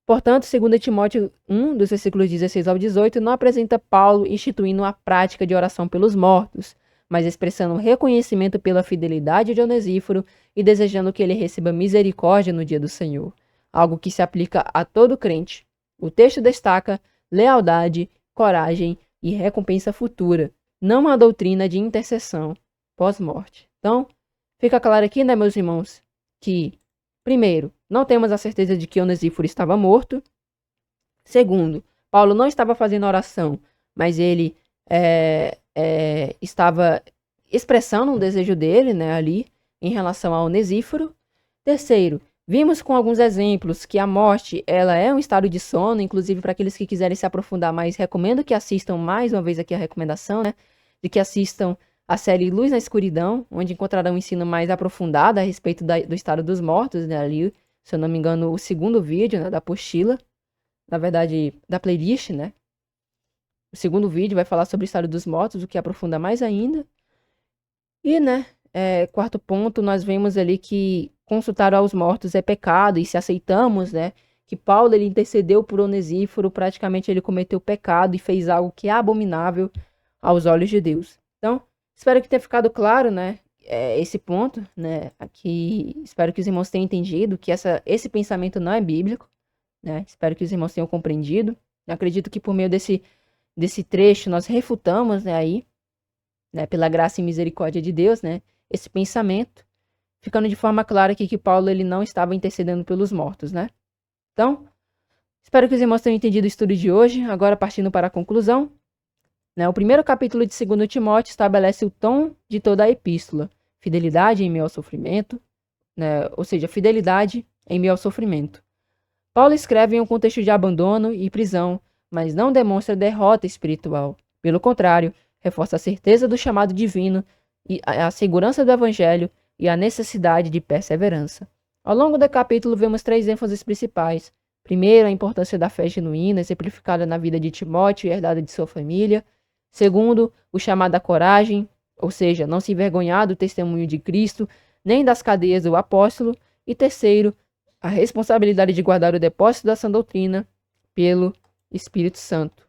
Portanto, segundo Timóteo 1, dos versículos 16 ao 18, não apresenta Paulo instituindo a prática de oração pelos mortos, mas expressando reconhecimento pela fidelidade de Onesíforo e desejando que ele receba misericórdia no dia do Senhor, algo que se aplica a todo crente. O texto destaca lealdade, coragem e recompensa futura, não uma doutrina de intercessão pós-morte. Então, fica claro aqui, né, meus irmãos, que primeiro, não temos a certeza de que Onesíforo estava morto. Segundo, Paulo não estava fazendo oração, mas ele estava expressando um desejo dele, né, ali, em relação a Onesíforo. Terceiro, vimos com alguns exemplos que a morte ela é um estado de sono, inclusive para aqueles que quiserem se aprofundar mais, recomendo que assistam mais uma vez aqui a recomendação, né, de que assistam a série Luz na Escuridão, onde encontrarão um ensino mais aprofundado a respeito do estado dos mortos, né, ali, se eu não me engano, o segundo vídeo, né, da apostila, na verdade, da playlist, né? O segundo vídeo vai falar sobre o estado dos mortos, o que aprofunda mais ainda. E, né, quarto ponto, nós vemos ali que consultar aos mortos é pecado, e se aceitamos, né, que Paulo ele intercedeu por Onesíforo, praticamente ele cometeu pecado e fez algo que é abominável aos olhos de Deus. Então, espero que tenha ficado claro, né, esse ponto, né, aqui, espero que os irmãos tenham entendido que esse pensamento não é bíblico, né, espero que os irmãos tenham compreendido. Eu acredito que por meio desse trecho nós refutamos, né, aí, né, pela graça e misericórdia de Deus, né, esse pensamento, ficando de forma clara aqui que Paulo ele não estava intercedendo pelos mortos, né. Então, espero que os irmãos tenham entendido o estudo de hoje. Agora, partindo para a conclusão, né, o primeiro capítulo de 2 Timóteo estabelece o tom de toda a epístola: fidelidade em meio ao sofrimento, né, ou seja, fidelidade em meio ao sofrimento. Paulo escreve em um contexto de abandono e prisão, mas não demonstra derrota espiritual. Pelo contrário, reforça a certeza do chamado divino, e a segurança do evangelho e a necessidade de perseverança. Ao longo do capítulo, vemos 3 ênfases principais. Primeiro, a importância da fé genuína, exemplificada na vida de Timóteo e herdada de sua família. Segundo, o chamado à coragem, ou seja, não se envergonhar do testemunho de Cristo, nem das cadeias do apóstolo. E terceiro, a responsabilidade de guardar o depósito da sã doutrina pelo Espírito Santo.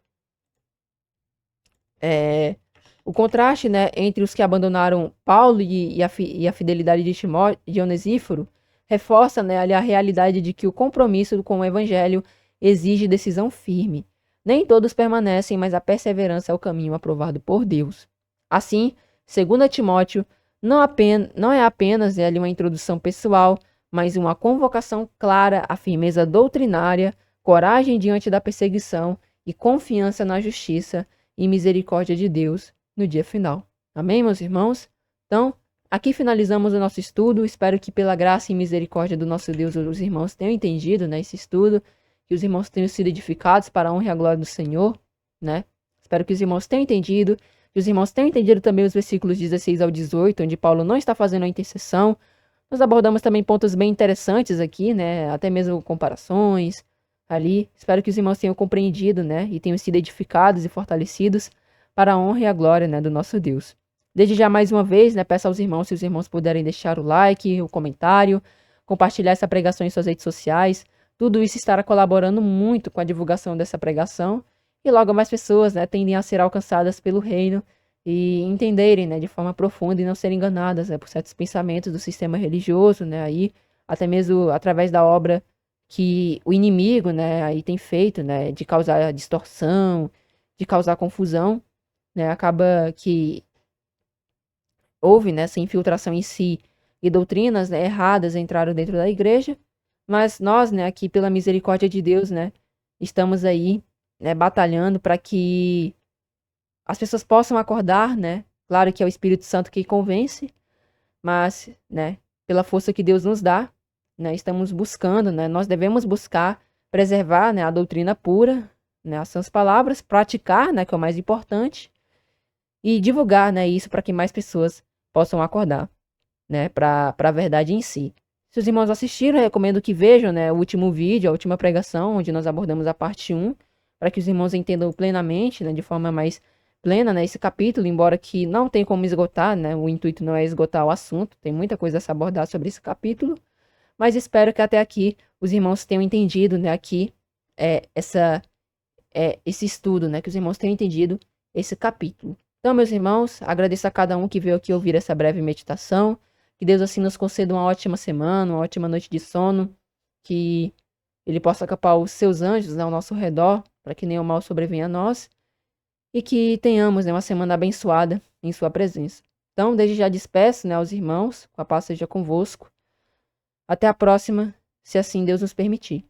O contraste, né, entre os que abandonaram Paulo e a fidelidade de Onesíforo reforça, né, a realidade de que o compromisso com o evangelho exige decisão firme. Nem todos permanecem, mas a perseverança é o caminho aprovado por Deus. Assim, 2 Timóteo não é apenas ali uma introdução pessoal, mas uma convocação clara à firmeza doutrinária, coragem diante da perseguição e confiança na justiça e misericórdia de Deus no dia final. Amém, meus irmãos? Então, aqui finalizamos o nosso estudo. Espero que pela graça e misericórdia do nosso Deus os irmãos tenham entendido, né, esse estudo, que os irmãos tenham sido edificados para a honra e a glória do Senhor, né? Espero que os irmãos tenham entendido, que os irmãos tenham entendido também os versículos 16 ao 18, onde Paulo não está fazendo a intercessão. Nós abordamos também pontos bem interessantes aqui, né? Até mesmo comparações ali. Espero que os irmãos tenham compreendido, né? E tenham sido edificados e fortalecidos para a honra e a glória, né, do nosso Deus. Desde já mais uma vez, né, peço aos irmãos, se os irmãos puderem deixar o like, o comentário, compartilhar essa pregação em suas redes sociais. Tudo isso estará colaborando muito com a divulgação dessa pregação e logo mais pessoas, né, tendem a ser alcançadas pelo reino e entenderem, né, de forma profunda e não serem enganadas, né, por certos pensamentos do sistema religioso, né, aí até mesmo através da obra que o inimigo, né, aí tem feito, né, de causar distorção, de causar confusão, né, acaba que houve, né, essa infiltração em si e doutrinas, né, erradas entraram dentro da igreja, mas nós, né, aqui pela misericórdia de Deus, né, estamos aí, né, batalhando para que as pessoas possam acordar, né? Claro que é o Espírito Santo que convence, mas, né, pela força que Deus nos dá, né, estamos buscando, né, nós devemos buscar preservar, né, a doutrina pura, né, as sãs palavras, praticar, né, que é o mais importante, e divulgar, né, isso para que mais pessoas possam acordar, né, para a verdade em si. Se os irmãos assistiram, eu recomendo que vejam, né, o último vídeo, a última pregação, onde nós abordamos a parte 1, para que os irmãos entendam plenamente, né, de forma mais plena, né, esse capítulo, embora que não tem como esgotar, né, o intuito não é esgotar o assunto, tem muita coisa a se abordar sobre esse capítulo, mas espero que até aqui os irmãos tenham entendido, né, aqui esse estudo, né, que os irmãos tenham entendido esse capítulo. Então, meus irmãos, agradeço a cada um que veio aqui ouvir essa breve meditação, que Deus assim nos conceda uma ótima semana, uma ótima noite de sono, que Ele possa acampar os seus anjos, né, ao nosso redor, para que nenhum mal sobrevenha a nós, e que tenhamos, né, uma semana abençoada em sua presença. Então, desde já despeço, né, aos irmãos, com a paz seja convosco. Até a próxima, se assim Deus nos permitir.